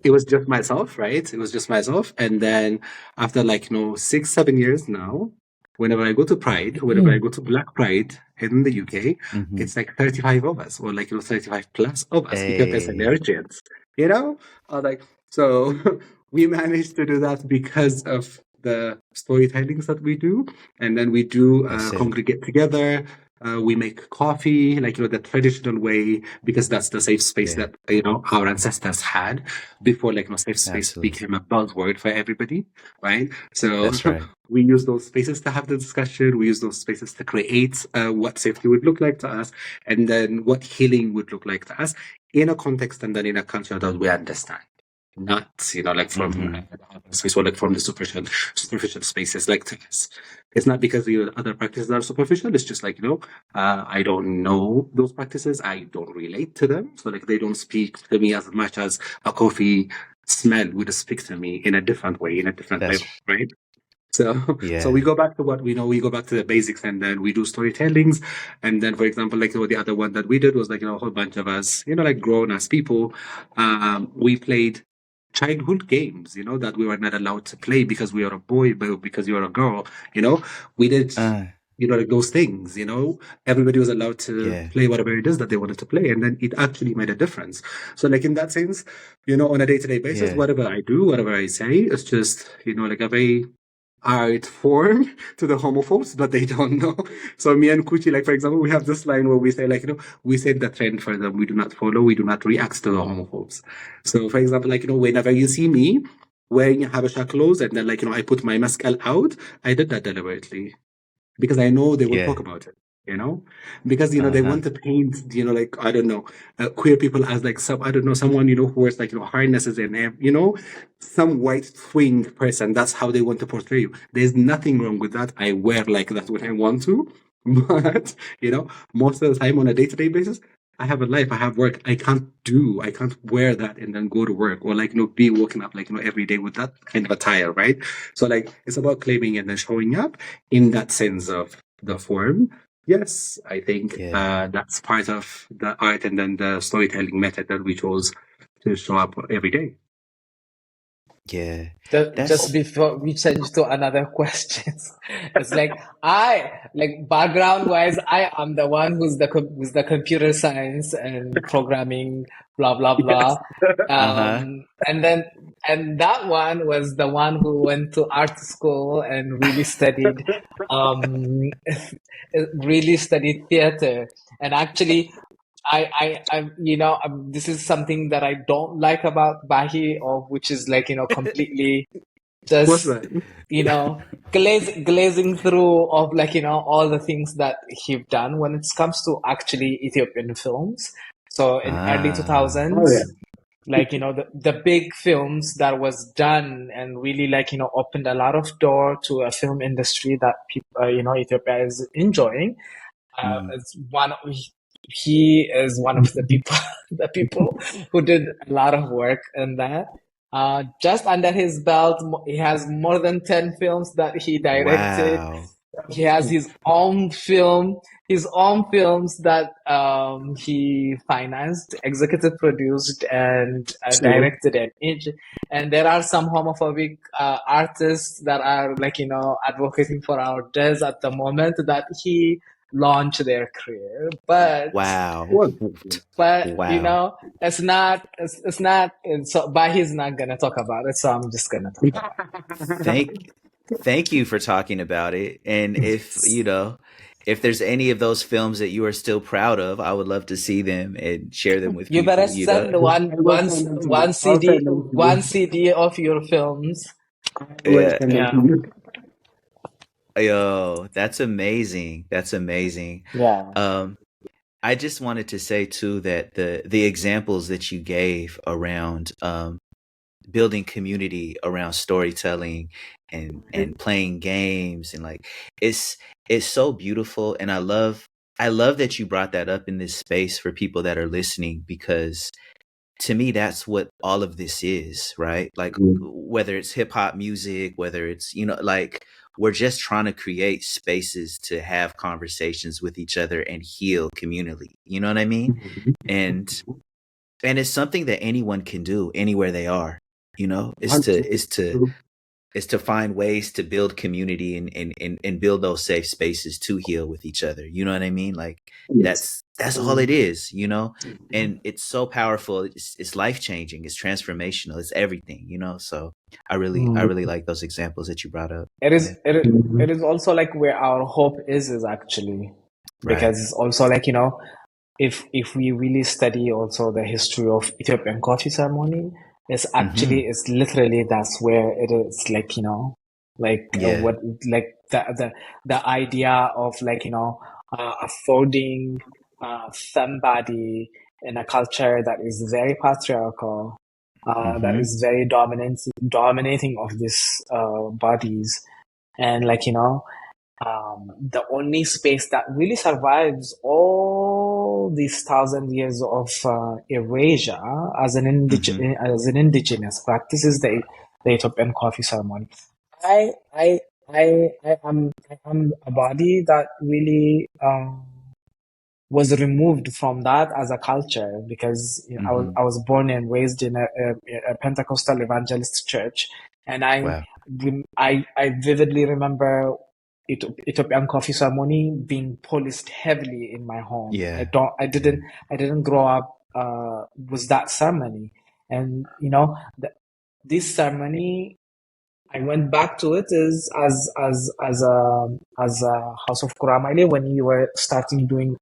it was just myself, right? It was just myself. And then after like, 6, 7 years now, whenever I go to Pride, whenever I go to Black Pride in the UK, Mhm. it's like 35 of us, or like, 35 plus of us, Ethiopians and Hey, Eritreans, like, so we managed to do that because of the storytellings that we do. And then we do that's it. congregate together. We make coffee, like, the traditional way, because that's the safe space Yeah, that, our ancestors had before, like, safe space absolutely. became a buzzword for everybody, right? So That's right. we use those spaces to have the discussion. We use those spaces to create what safety would look like to us, and then what healing would look like to us in a context and then in a culture that we understand. Not, like from Mhm. the space, or like from the superficial spaces, like to us. It's not because the other practices are superficial. It's just like, I don't know those practices. I don't relate to them. So like they don't speak to me as much as a coffee smell would speak to me in a different way, in a different That's level, right? So we yeah. go back to what we know. We go back to the basics, and then we do storytellings. And then, for example, like, the other one that we did was like, a whole bunch of us, like grown as people. We played childhood games, that we were not allowed to play because we are a boy, but because you are a girl. We did. Uh, Like those things, everybody was allowed to yeah. play whatever it is that they wanted to play. And then it actually made a difference. So, like, in that sense, on a day to day basis, Yeah. whatever I do, whatever I say, it's just, like a very art form to the homophobes, but they don't know. So me and Kuchi, like, for example, we have this line where we say, like, we set the trend for them. We do not follow, we do not react to the homophobes. So, for example, like, whenever you see me wearing Habesha clothes and then, like, I put my mascal out, I did that deliberately because I know they will Yeah. talk about it. Because they Uh-huh. want to paint, like, I don't know, queer people as like some, I don't know, someone who wears like, harnesses and some white swing person. That's how they want to portray you. There's nothing wrong with that. I wear like that when I want to, but most of the time on a day to day basis, I have a life, I have work. I can't wear that and then go to work, or like, be woken up like, every day with that kind of attire, right? So like, it's about claiming and then showing up in that sense of the form. Yes, I think Yeah. that's part of the art and then the storytelling method that we chose to show up every day. Yeah. Just That's before we change to another question, it's like background wise, I am the one who's the computer science and programming, blah blah Yes. blah. uh-huh. And then that one was the one who went to art school and um, really studied theater. And actually, this is something that I don't like about Bahi, or which is like, completely What's just, that? glazing through of like, all the things that he've done when it comes to actually Ethiopian films. So in early Ah. Oh 2000s, yeah. like, the big films that was done and really like, opened a lot of door to a film industry that people, Ethiopia is enjoying. Mm. As one He is one of the people the people who did a lot of work in that. Just under his belt, he has more than 10 films that he directed. Wow. He has his own films that he financed, executive produced, and Sure. directed. And there are some homophobic artists that are like, advocating for our deaths at the moment that he launched their career. Wow. What? Wow. It's not, so, but he's not gonna talk about it, so I'm just gonna talk about Thank thank you for talking about it. And if, if there's any of those films that you are still proud of, I would love to see them and share them with You better people, send I will send them to you. one I'll CD, send them to one you. CD of your films. I will Yeah. send them to Yeah, you. Yo, that's amazing. That's amazing. yeah. Um, I just wanted to say too that the examples that you gave around building community around storytelling and playing games and like it's it's so beautiful, and I love that you brought that up in this space for people that are listening, because to me that's what all of this is, right? Like, whether it's hip hop music, whether it's, like, we're just trying to create spaces to have conversations with each other and heal communally. You know what I mean? And it's something that anyone can do anywhere they are. Is to is to is to find ways to build community and build those safe spaces to heal with each other. You know what I mean? Like, Yes. that's all it is, and it's so powerful. It's life changing. It's transformational. It's everything, So I really like those examples that you brought up. It is Yeah. it is also like where our hope is actually, Right. because it's also like, if we really study also the history of Ethiopian coffee ceremony, Mm-hmm. it's literally that's where it is, like, like Yeah. what, like the idea of, like, affording somebody in a culture that is very patriarchal, that Mm-hmm. is very dominating of these bodies, and, like, the only space that really survives all these 1,000 years of erasure as Mm-hmm. as an indigenous practice is the Ethiopian coffee ceremony. I I I am a body that really was removed from that as a culture, because Mm-hmm. I was born and raised in a Pentecostal evangelist church, and Wow. I vividly remember Ethiopian coffee ceremony being policed heavily in my home. Yeah. Yeah. I didn't grow up with that ceremony, and this ceremony, I went back to it is as a House of Guramayle when you were starting doing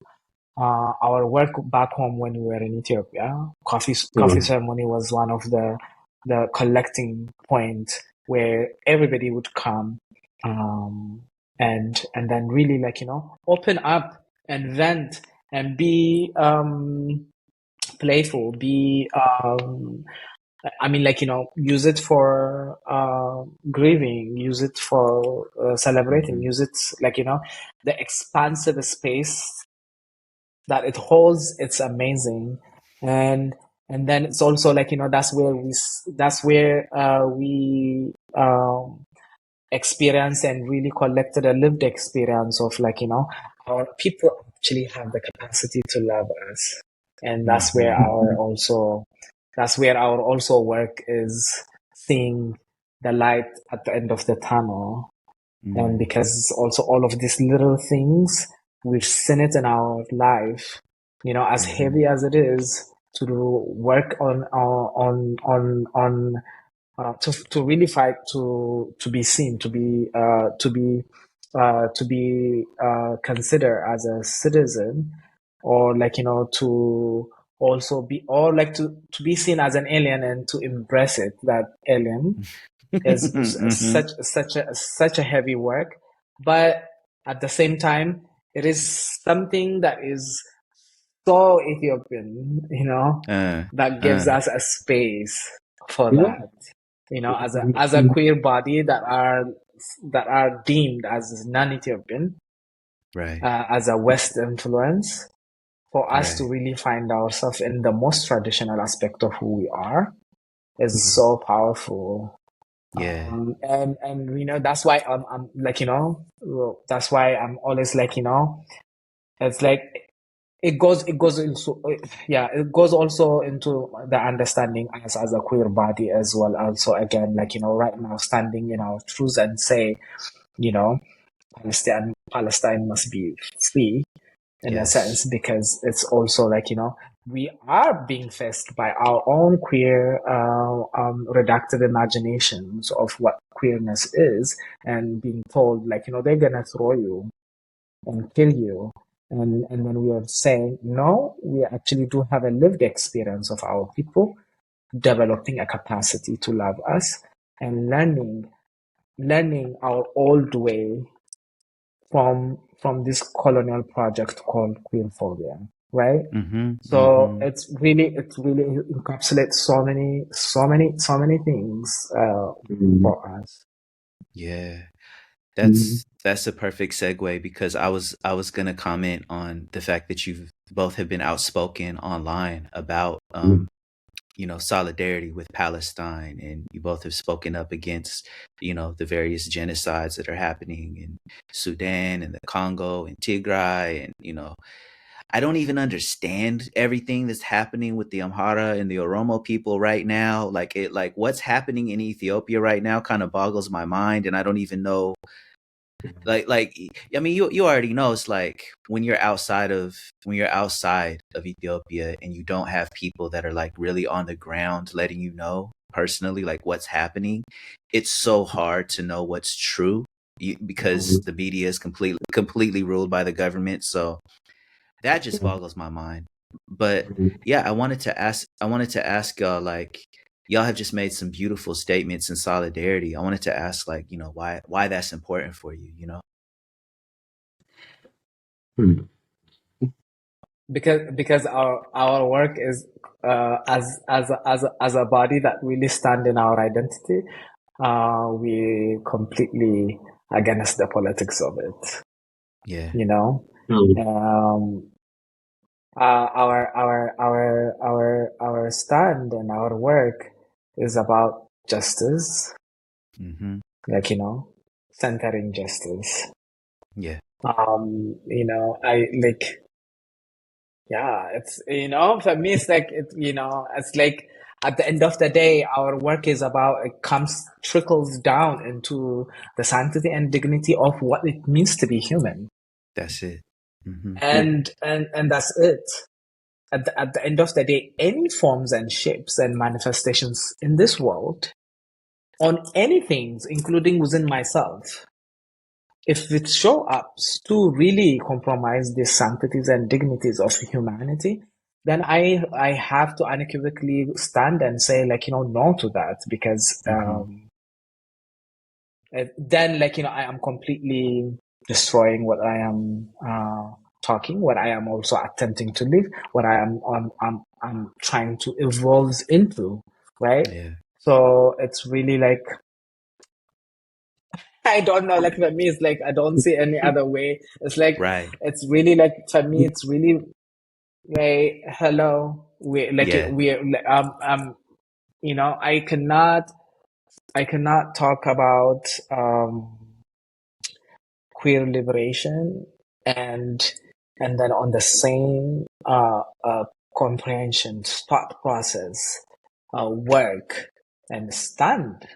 our work back home when we were in Ethiopia. Coffee ceremony was one of the collecting point where everybody would come, um, and then really, like, open up and vent and be playful, be I mean, like, use it for grieving, use it for celebrating, Mm-hmm. use it, like, the expansive space that it holds. It's amazing. And then it's also like, that's where we experience and really collected a lived experience of, like, our people actually have the capacity to love us, and Mm-hmm. that's where our also work is, seeing the light at the end of the tunnel. And Mm. because also all of these little things, we've seen it in our life, as Mm-hmm. heavy as it is to do work on to really fight to be seen, to be considered as a citizen, or, like, to also be, or like to be seen as an alien and to embrace it, that alien is Mm-hmm. such a heavy work, but at the same time, it is something that is so Ethiopian, Uh, that gives uh, us a space for Yeah. that, as a queer body that are deemed as non-Ethiopian, right. as a West influence, for us to Right. really find ourselves in the most traditional aspect of who we are is Mhm. so powerful. Yeah. And that's why I'm like, well, that's why I'm always like, it's like it goes into, yeah, it goes also into the understanding us as a queer body as well. Also, again, like, right now, standing in our truth and say, you know Palestine must be free, in a sense, Yes. because it's also like, we are being faced by our own queer reductive imaginations of what queerness is, and being told, like, they're gonna throw you and kill you, and then we are saying no, we actually do have a lived experience of our people developing a capacity to love us, and learning our old way from this colonial project called queerphobia, right? Mm-hmm. So Mm-hmm. it really encapsulates so many things Mhm. for us. Yeah. Mhm. That's a perfect segue because I was gonna comment on the fact that you both have been outspoken online about solidarity with Palestine, and you both have spoken up against the various genocides that are happening in Sudan and the Congo and Tigray, and I don't even understand everything that's happening with the Amhara and the Oromo people right now. Like what's happening in Ethiopia right now kind of boggles my mind, and I don't even know. Like I mean, you already know. It's like when you're outside of Ethiopia and you don't have people that are like really on the ground letting you know personally like what's happening. It's so hard to know what's true because the media is completely ruled by the government. So that just boggles my mind. But yeah, I wanted to ask y'all, like, y'all have just made some beautiful statements in solidarity. I wanted to ask, like, why that's important for you. Mm. Because our work is as a body that really stand in our identity. We completely against the politics of it. Yeah. You know, Mm. um, our stand and our work is about justice, Mm-hmm. like centering justice. Yeah. I like, yeah, it's for me it's like it's like at the end of the day our work is about it comes trickles down into the sanctity and dignity of what it means to be human, That's it. Mm-hmm. and that's it. At the end of the day, any forms and shapes and manifestations in this world on anything, including within myself, if it show up to really compromise the sanctities and dignities of humanity, then I have to unequivocally stand and say, like, no to that, because Mm-hmm. then, like, I am completely destroying what I am talking, what I am also attempting to live, what I'm trying to evolve into, right? Yeah. So it's really like, I don't know. Like for me, it's like I don't see any other way. It's like Right. it's really like for me, it's really like hello. We like Yeah. we I cannot talk about queer liberation and then on the same comprehension, thought process, work and stand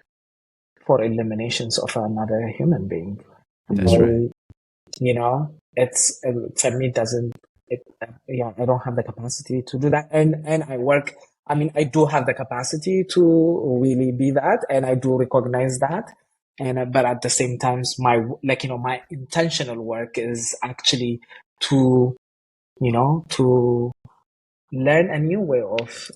for eliminations of another human being. That's right. I it's for me doesn't it yeah, I don't have the capacity to do that, and I work. I mean, I do have the capacity to really be that, and I do recognize that, and but at the same time, my intentional work is actually to to learn a new way of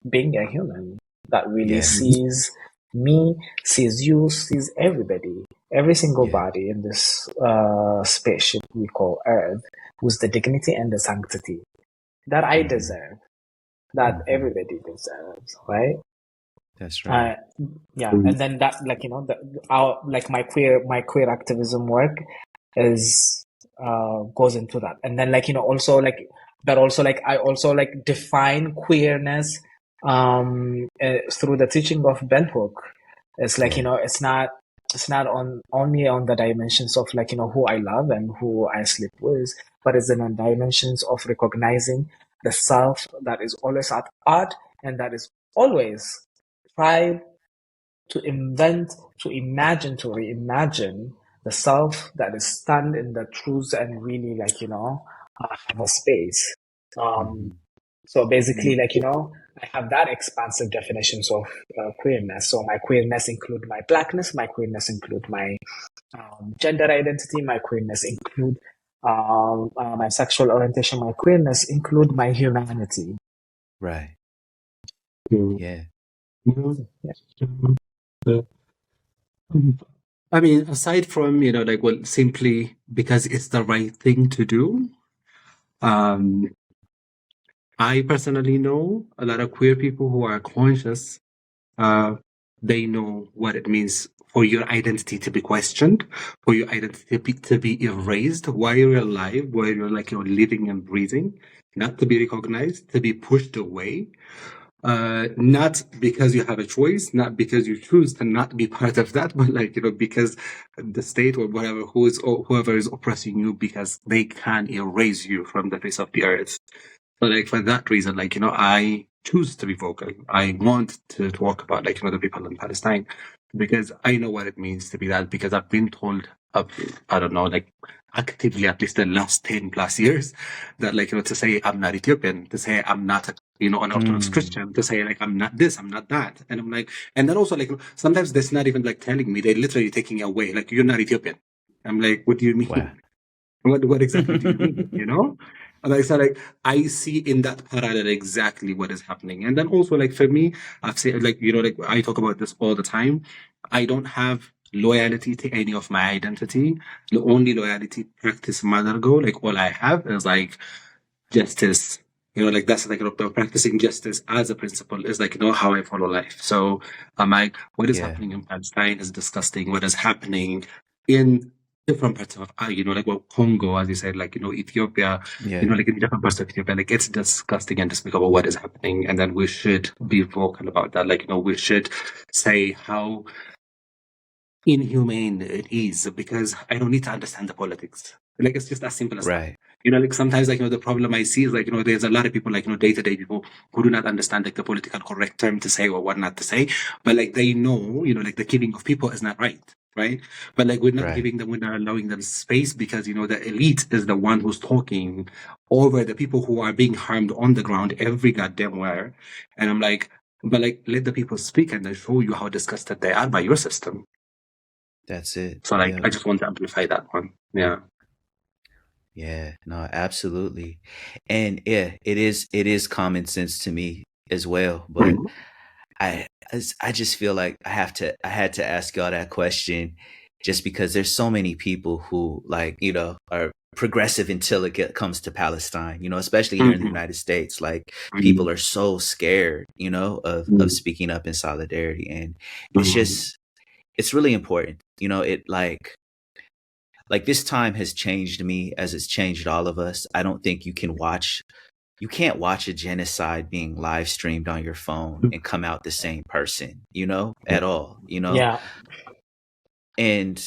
being a human that really Yeah. sees me, sees you, sees everybody, every single Yeah. body in this spaceship we call Earth, with the dignity and the sanctity that I Mm-hmm. deserve, that Mm-hmm. everybody deserves, right? That's right. Uh, yeah, and then that, like our like my queer activism work is goes into that, and then also like but also like I also like define queerness through the teaching of bell hook. It's like Yeah. it's not on only on the dimensions of like who I love and who I sleep with, but it's in the dimensions of recognizing the self that is always at art, and that is always try to invent, to imagine, to reimagine the self that is stand in the truth and really have a space. Um, Mm-hmm. so basically, I have that expansive definitions of queerness. So my queerness include my blackness, my queerness include my gender identity, my queerness include my sexual orientation, my queerness include my humanity. Right. Mm. Yeah. Yeah. Uh, I mean, aside from, like, well, simply because it's the right thing to do, um, I personally know a lot of queer people who are conscious, uh, they know what it means for your identity to be questioned, for your identity to be erased while you're alive, while you're like you're living and breathing, not to be recognized, to be pushed away. Not because you have a choice, not because you choose to not be part of that, but like, because the state or whatever, or whoever is oppressing you, because they can erase you from the face of the earth. So like for that reason, like, I choose to be vocal. I want to talk about like, the people in Palestine, because I know what it means to be that, because I've been told, I don't know, like actively at least the last 10 plus years, that like, to say I'm not Ethiopian, to say I'm not an Orthodox Christian, to say like I'm not this, I'm not that. And I'm like, and then also like sometimes that's not even like telling me, they're literally taking away, like, you're not Ethiopian. I'm like, what do you mean? Wow. What exactly do you mean? And like, so like I see in that parallel exactly what is happening. And then also like for me, I've said like, like I talk about this all the time. I don't have loyalty to any of my identity. The only loyalty practice matter go. Like all I have is like justice. Like that's like practicing justice as a principle is like how I follow life. So I'm like, what is Yeah. happening in Palestine is disgusting. What is happening in different parts of like Congo, as you said, like Ethiopia, Yeah. like in different parts of Ethiopia, like it's disgusting and despicable what is happening, and then we should be vocal about that. Like we should say how inhumane it is, because I don't need to understand the politics. Like it's just as simple as that. Right. Like sometimes like the problem I see is like there's a lot of people like day to day people who do not understand like the political correct term to say or what not to say, but like they know like the killing of people is not right. Right. But like we're not Right. giving them, we're not allowing them space, because the elite is the one who's talking over the people who are being harmed on the ground every goddamn where. And I'm like, but like let the people speak and then show you how disgusted they are by your system. That's it. So like Yeah. I just want to amplify that one. Yeah. Yeah. No, absolutely. And yeah, it is common sense to me as well. But Mhm. I just feel like I had to ask y'all that question just because there's so many people who like, are progressive until it comes to Palestine, especially here in the Mhm. United States. Like people Mhm. are so scared, of Mhm. speaking up in solidarity. And it's Mhm. just it's really important. It like this time has changed me as it's changed all of us. I don't think you can't watch a genocide being live streamed on your phone and come out the same person, at all. Yeah. And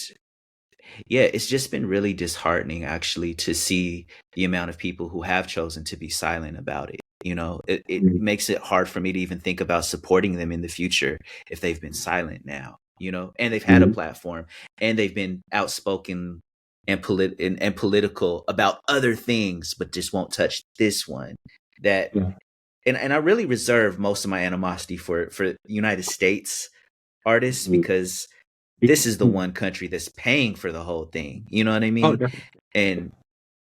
yeah, it's just been really disheartening actually to see the amount of people who have chosen to be silent about it. It makes it hard for me to even think about supporting them in the future if they've been silent now, and they've had a Mhm. platform and they've been outspoken and political about other things, but just won't touch this one. That Yeah. and I really reserve most of my animosity for United States artists Mhm. because this is the one country that's paying for the whole thing. You know what I Oh, mean? definitely. And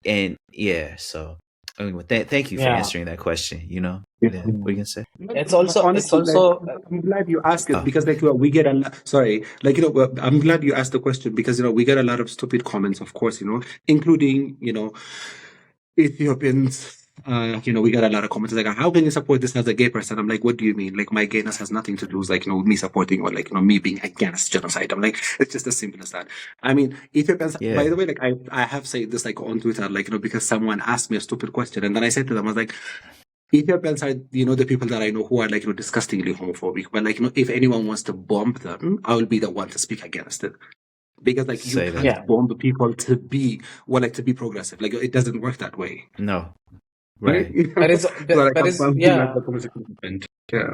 and yeah, so I mean, thank you for Yeah. answering that question. Yeah. Yeah, what are you gonna say? It's Honestly, like, also I'm glad you asked it, Oh, because, like, we get a lot. Sorry, like, I'm glad you asked the question, because we get a lot of stupid comments, of course, including Ethiopians. We got a lot of comments like, "How can you support this as a gay person?" I'm like, "What do you mean? Like, my gayness has nothing to do with like with me supporting, or like me being against genocide." I'm like, it's just as simple as that. I mean, Ethiopians. By yeah. the way, like I have said this like on Twitter, like because someone asked me a stupid question, and then I said to them, I was like, Ethiopians are the people that I know who are like disgustingly homophobic, but like if anyone wants to bomb them, I will be the one to speak against it. Because like you Say that. can't yeah. bomb people to be like to be progressive. Like it doesn't work that way. No, Right? right. So like But I'm glad yeah. that conversation happened. Yeah.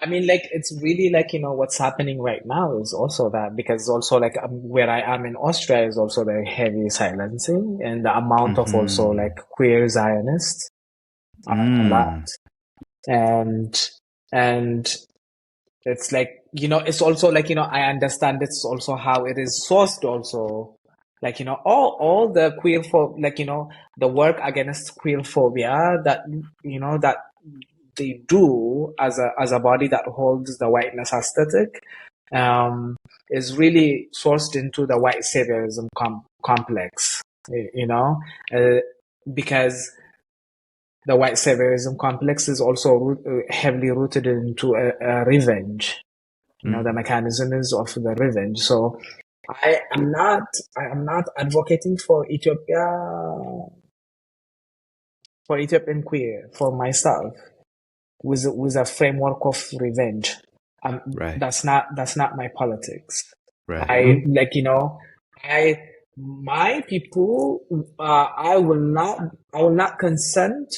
I mean, like, it's really like, what's happening right now is also that, because also like where I am in Austria is also very heavy silencing, and the amount of also Hmm. like queer Zionists are a lot. Mm. And, and it's like, it's also like, I understand it's also how it is sourced also. Like, all the queer like, the work against queer phobia that, that they do as a body that holds the whiteness aesthetic, is really sourced into the white saviorism complex, uh, because the white saviorism complex is also heavily rooted into revenge. the mechanisms of the revenge. So I am not advocating for Ethiopian queer for myself with a framework of revenge. Right. That's not my politics. Right. I like I my people. I will not consent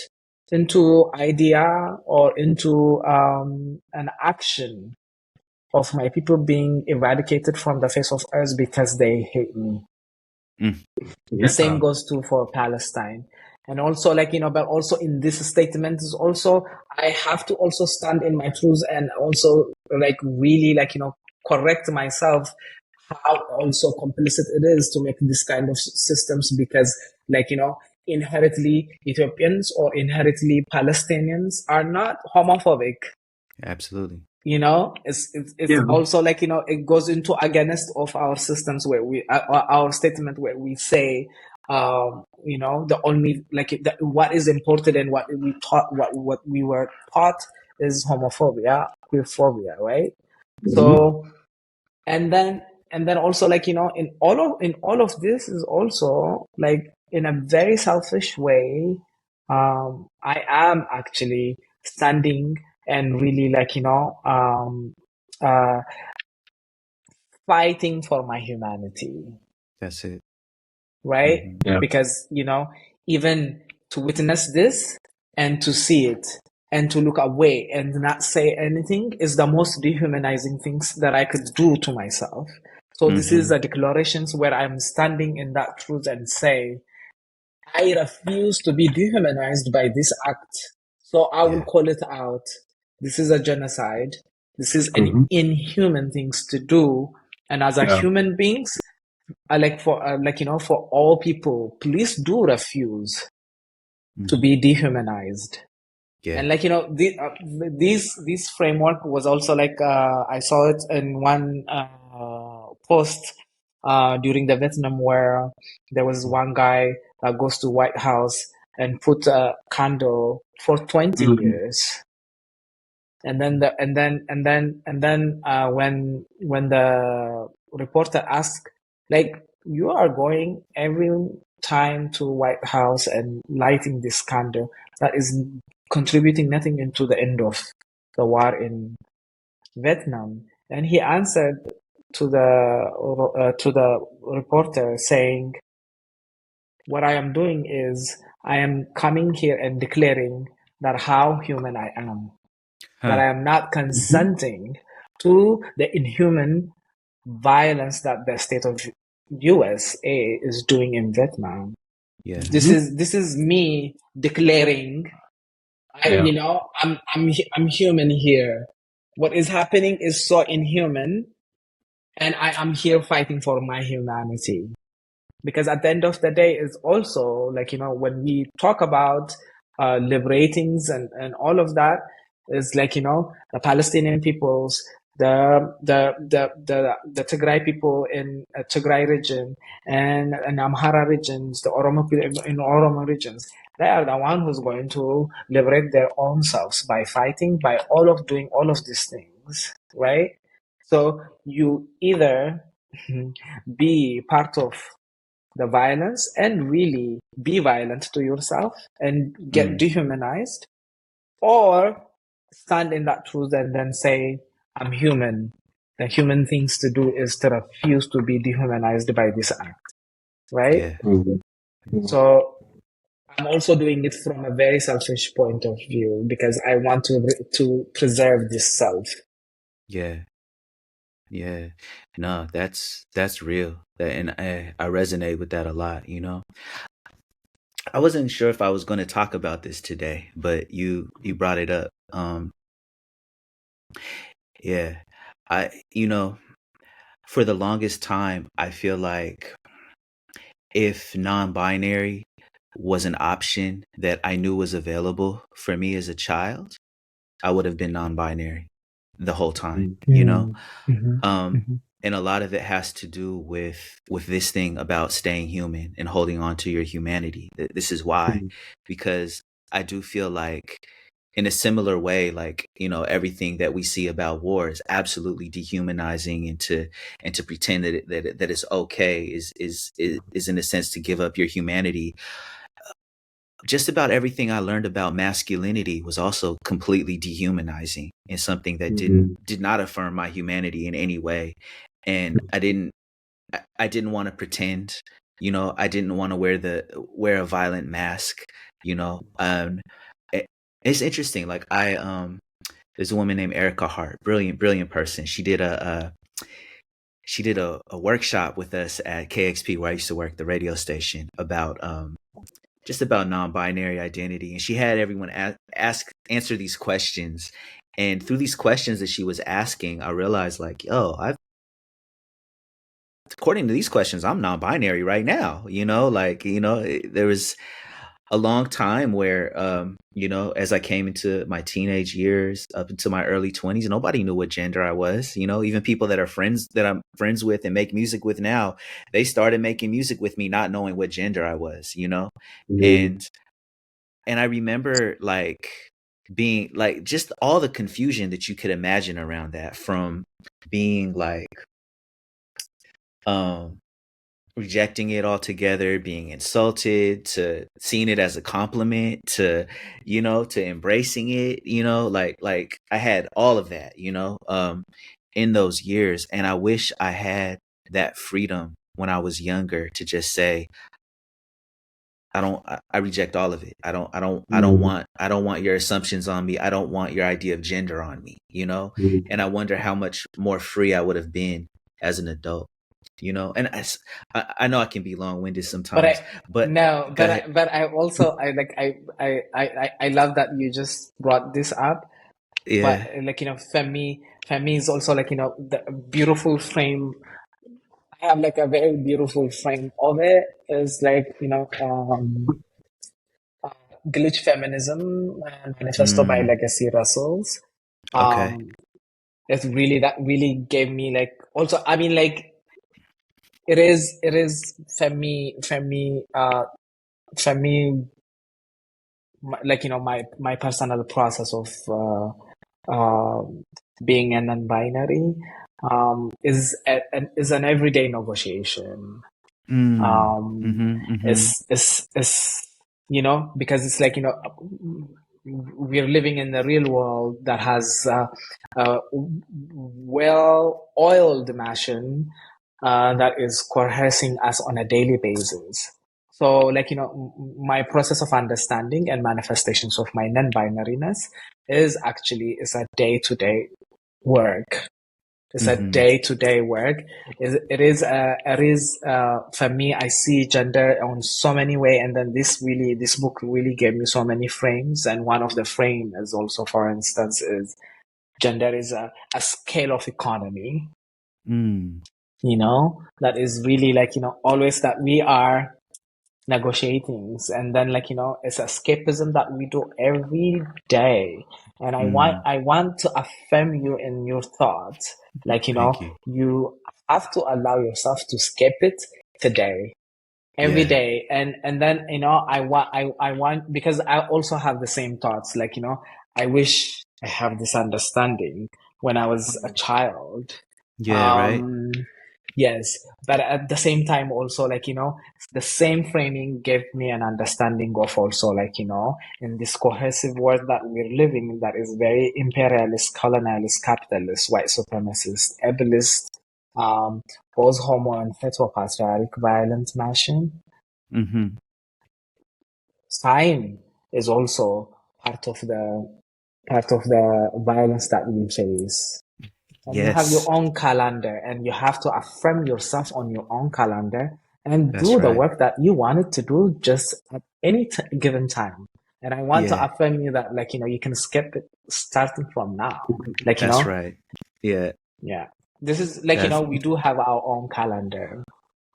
into idea or into an action of my people being eradicated from the face of earth because they hate me. The same goes to for Palestine. And also, but also in this statement is also, I have to also stand in my truth and also, really, correct myself how also complicit it is to make this kind of systems because, inherently Ethiopians or inherently Palestinians are not homophobic. Absolutely. It's also it goes into against of our systems where our statement where we say the only what is important and what we were taught is homophobia, queerphobia, right? So and then also in all of this is also in a very selfish way, I am actually standing and really fighting for my humanity. That's it. Right? Yeah. Because, even to witness this and to see it and to look away and not say anything is the most dehumanizing things that I could do to myself. So this is a declaration where I'm standing in that truth and say, I refuse to be dehumanized by this act. So I will call it out. This is a genocide. This is an inhuman things to do. And as a human beings, for all people, please do refuse to be dehumanized. Yeah. And this framework was also I saw it in one post during the Vietnam where there was one guy that goes to White House and put a candle for 20 years. And then when the reporter asked, you are going every time to White House and lighting this candle that is contributing nothing into the end of the war in Vietnam, and he answered to the reporter saying, "What I am doing is I am coming here and declaring that how human I am." That I am not consenting to the inhuman violence that the state of USA is doing in Vietnam. Yeah. This is me declaring, I'm human here. What is happening is so inhuman, and I am here fighting for my humanity. Because at the end of the day, it's also when we talk about liberatings and all of that, is the Palestinian peoples, the Tigray people in Tigray region and Amhara regions, the Oromo people in Oromo regions. They are the one who's going to liberate their own selves by fighting, by doing all of these things, right? So you either be part of the violence and really be violent to yourself and get dehumanized, or stand in that truth and then say, I'm human. The human things to do is to refuse to be dehumanized by this act, right? Yeah. So I'm also doing it from a very selfish point of view because I want to preserve this self. Yeah. Yeah. No, that's real. And I resonate with that a lot, I wasn't sure if I was going to talk about this today, but you brought it up. Yeah. For the longest time, I feel like if non-binary was an option that I knew was available for me as a child, I would have been non-binary the whole time, and a lot of it has to do with this thing about staying human and holding on to your humanity. This is why, because I do feel like in a similar way, like, everything that we see about war is absolutely dehumanizing, and to pretend that it's okay is in a sense to give up your humanity. Just about everything I learned about masculinity was also completely dehumanizing, and something that Mm-hmm. did not affirm my humanity in any way. And I didn't want to pretend, I didn't want to wear a violent mask, you know. It, it's interesting. Like, there's a woman named Erica Hart, brilliant person. She did a workshop with us at KXP, where I used to work, the radio station, about just about non-binary identity, and she had everyone answer these questions. And through these questions that she was asking, I realized, like, I according to these questions, I'm non-binary right now. Like, there was a long time where, as I came into my teenage years up into my early 20s, nobody knew what gender I was. Even people that I'm friends with and make music with now, they started making music with me not knowing what gender I was. And I remember, like, being like, just all the confusion that you could imagine around that, from being like, um rejecting it altogether, being insulted, to seeing it as a compliment, to to embracing it, like I had all of that, in those years. And I wish I had that freedom when I was younger, to just say, I reject all of it. Mm-hmm. I don't want your assumptions on me. I don't want your idea of gender on me, and I wonder how much more free I would have been as an adult. And I know I can be long-winded But sometimes, I but no, go ahead. but I also I like I love that you just brought this up. But Yeah. like for me is also like the beautiful frame. I have like a very beautiful frame of it. Is like glitch feminism manifesto by Mm, Legacy Russells. okay. Um, it's really that really gave me like also I mean like it is for me like my personal process of uh, being a non-binary is an everyday negotiation. Mm, Um, mm-hmm, mm-hmm, is because it's like we're living in the real world that has well-oiled machine that is coercing us on a daily basis. So, like, my process of understanding and manifestations of my non-binariness is a day-to-day work. It's a mm-hmm. day-to-day work. For me, I see gender on so many way, and then this book really gave me so many frames. And one of the frame is also, for instance, is gender is a scale of economy. Mm, That is really like always that we are negotiating, and then like it's escapism that we do every day. And mm. I want to affirm you in your thoughts, like Thank you. you have to allow yourself to skip it today, every Yeah. day. And then I want, because I also have the same thoughts, like I wish I have this understanding when I was a child. Yeah, right. um yes, but at the same time also, like the same framing gave me an understanding of also, like in this cohesive world that we're living in, that is very imperialist, colonialist, capitalist, white supremacist, ableist, um post homo and heteropatriarchal violent machine. Mm-hmm. Time is also part of the violence that we face. And you have your Yes, own calendar, and you have to affirm yourself on your own calendar and that's do the right. work that you wanted to do just at any given time. And I want to Yeah, affirm you that, like you can skip it starting from now. Like that's right. Yeah, yeah, this is like that's we do have our own calendar.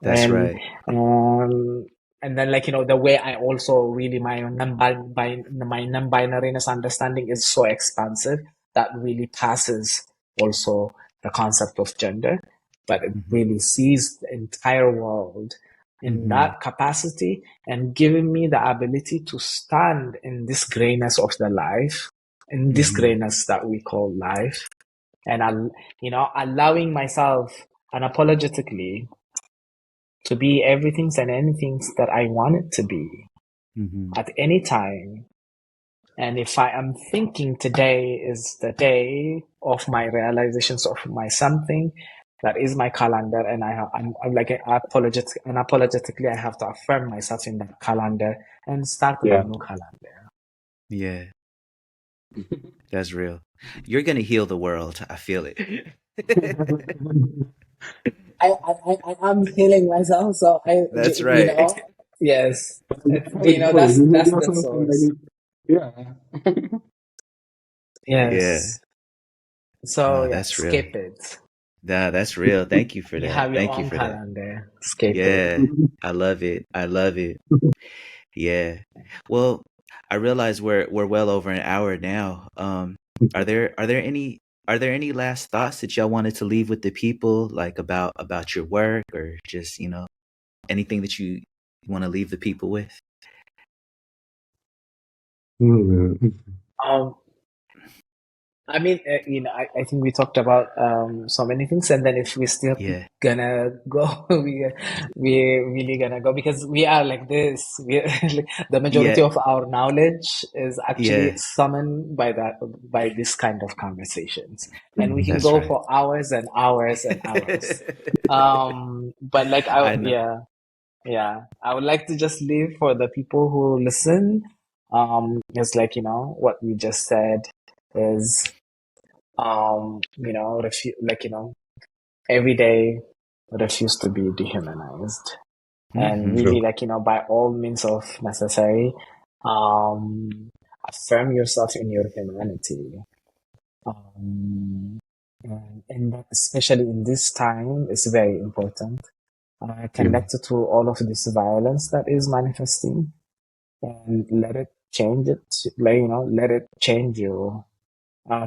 that's and right. um and then, like the way I also really my non-binariness understanding is so expansive that really passes also the concept of gender, but it Mm-hmm. really sees the entire world in Mm-hmm. that capacity, and giving me the ability to stand in this grayness of the life in this grayness that we call life, and allowing myself unapologetically to be everything and anything that I want it to be at any time. And if I am thinking today is the day of my realizations of my something, that is my calendar, and I'm like unapologetically, I have to affirm myself in that calendar and start my Yeah. new calendar. Yeah, that's real. You're gonna heal the world. I feel it. I'm healing myself, so That's right. yes, Always. You heal that's the yourself and source. then yeah. Yeah. Yes. So No, yeah, that's real. skip it. That's real. Thank you for You that. have your Thank you own for that. calendar. Skip it. Yeah, I love it. I love it. Yeah. Well, I realize we're well over an hour now. Are there any last thoughts that y'all wanted to leave with the people, like about your work, or just anything that you want to leave the people with? Um, I mean, I think we talked about so many things, and then if we're still Yeah. gonna go, we really gonna go because we are like this. We like, the majority Yeah. of our knowledge is actually Yeah. summoned by this kind of conversations, and we can That's go right. for hours and hours and hours. But like I know. yeah, I would like to just leave for the people who listen. It's like what we just said is every day refuse to be dehumanized, and Hmm. really True. by all means of necessary, um affirm yourself in your humanity, um and that especially in this time is very important, Yeah. connected to all of this violence that is manifesting, and let it change it, let it change you,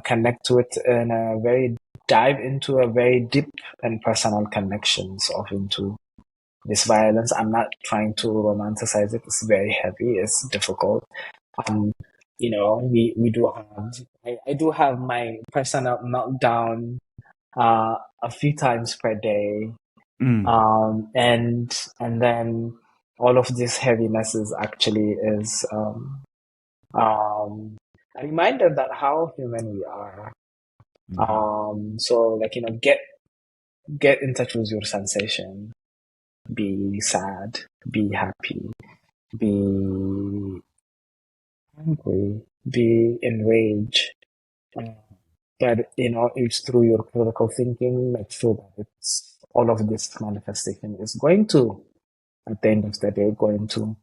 connect to it in a very dive into a very deep and personal connections of into this violence. I'm not trying to romanticize it. It's very heavy. It's difficult. Um, we do have. I do have my personal meltdown a few times per day. Mm. And then all of this heaviness is actually is a reminder that how human we are. Hmm. So get in touch with your sensation. Be sad, be happy, be angry, be enraged. Uh, but it's through your critical thinking, make sure that it's all of this manifestation is going to, at the end of the day, going to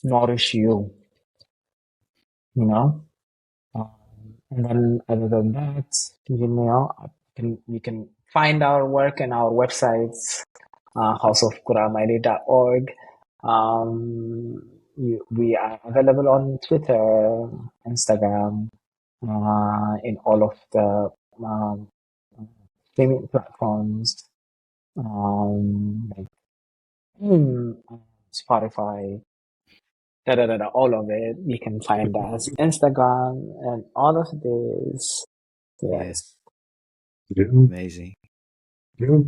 nourish you, you know. And then other than that, you can find our work in our websites, houseofguramayle.org. We are available on Twitter, Instagram, in all of the um, streaming platforms, like Spotify, all of it. You can find us Instagram and all of this. Yeah. Yes. Yeah. Amazing. Yeah.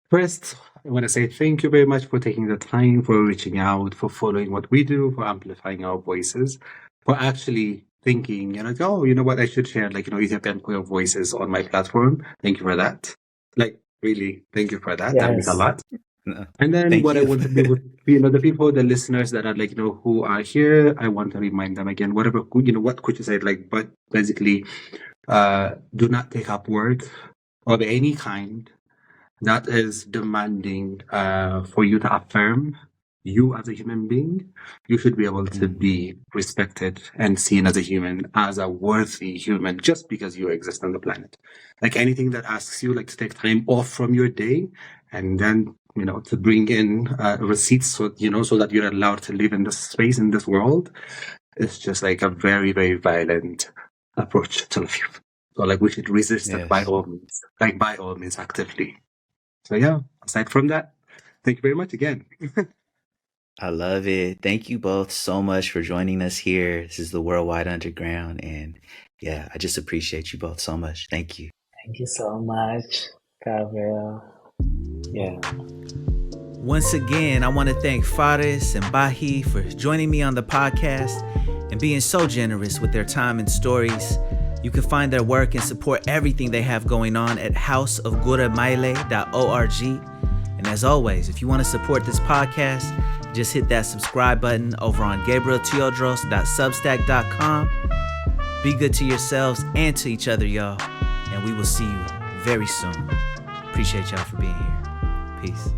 First, I want to say thank you very much for taking the time, for reaching out, for following what we do, for amplifying our voices, for actually thinking, oh, you know what, I should share, Ethiopian queer voices on my platform. Thank you for that. Like, really, thank you for that. That means a Yes. lot. No, And then thank what I you. want to do with, the people, the listeners that are who are here, I want to remind them again, whatever, what Kuchi said, but basically, do not take up work of any kind that is demanding for you to affirm you as a human being. You should be able to Hmm. be respected and seen as a human, as a worthy human, just because you exist on the planet. Like anything that asks you, to take time off from your day, and then to bring in receipts, so that you're allowed to live in this space, in this world, it's just like a very, very violent approach to life. So we should resist it by Yes. all means, by all means, actively. So yeah, aside from that, thank you very much again. I love it. Thank you both so much for joining us here. This is the Worldwide Underground. And yeah, I just appreciate you both so much. Thank you. Thank you so much, Gabriel. Yeah. Once again, I want to thank Faris and Bahi for joining me on the podcast and being so generous with their time and stories. You can find their work and support everything they have going on at houseofguramayle.org. And as always, if you want to support this podcast, just hit that subscribe button over on gabrielteodros.substack.com. Be good to yourselves and to each other, y'all. And we will see you very soon. Appreciate y'all for being here. Peace.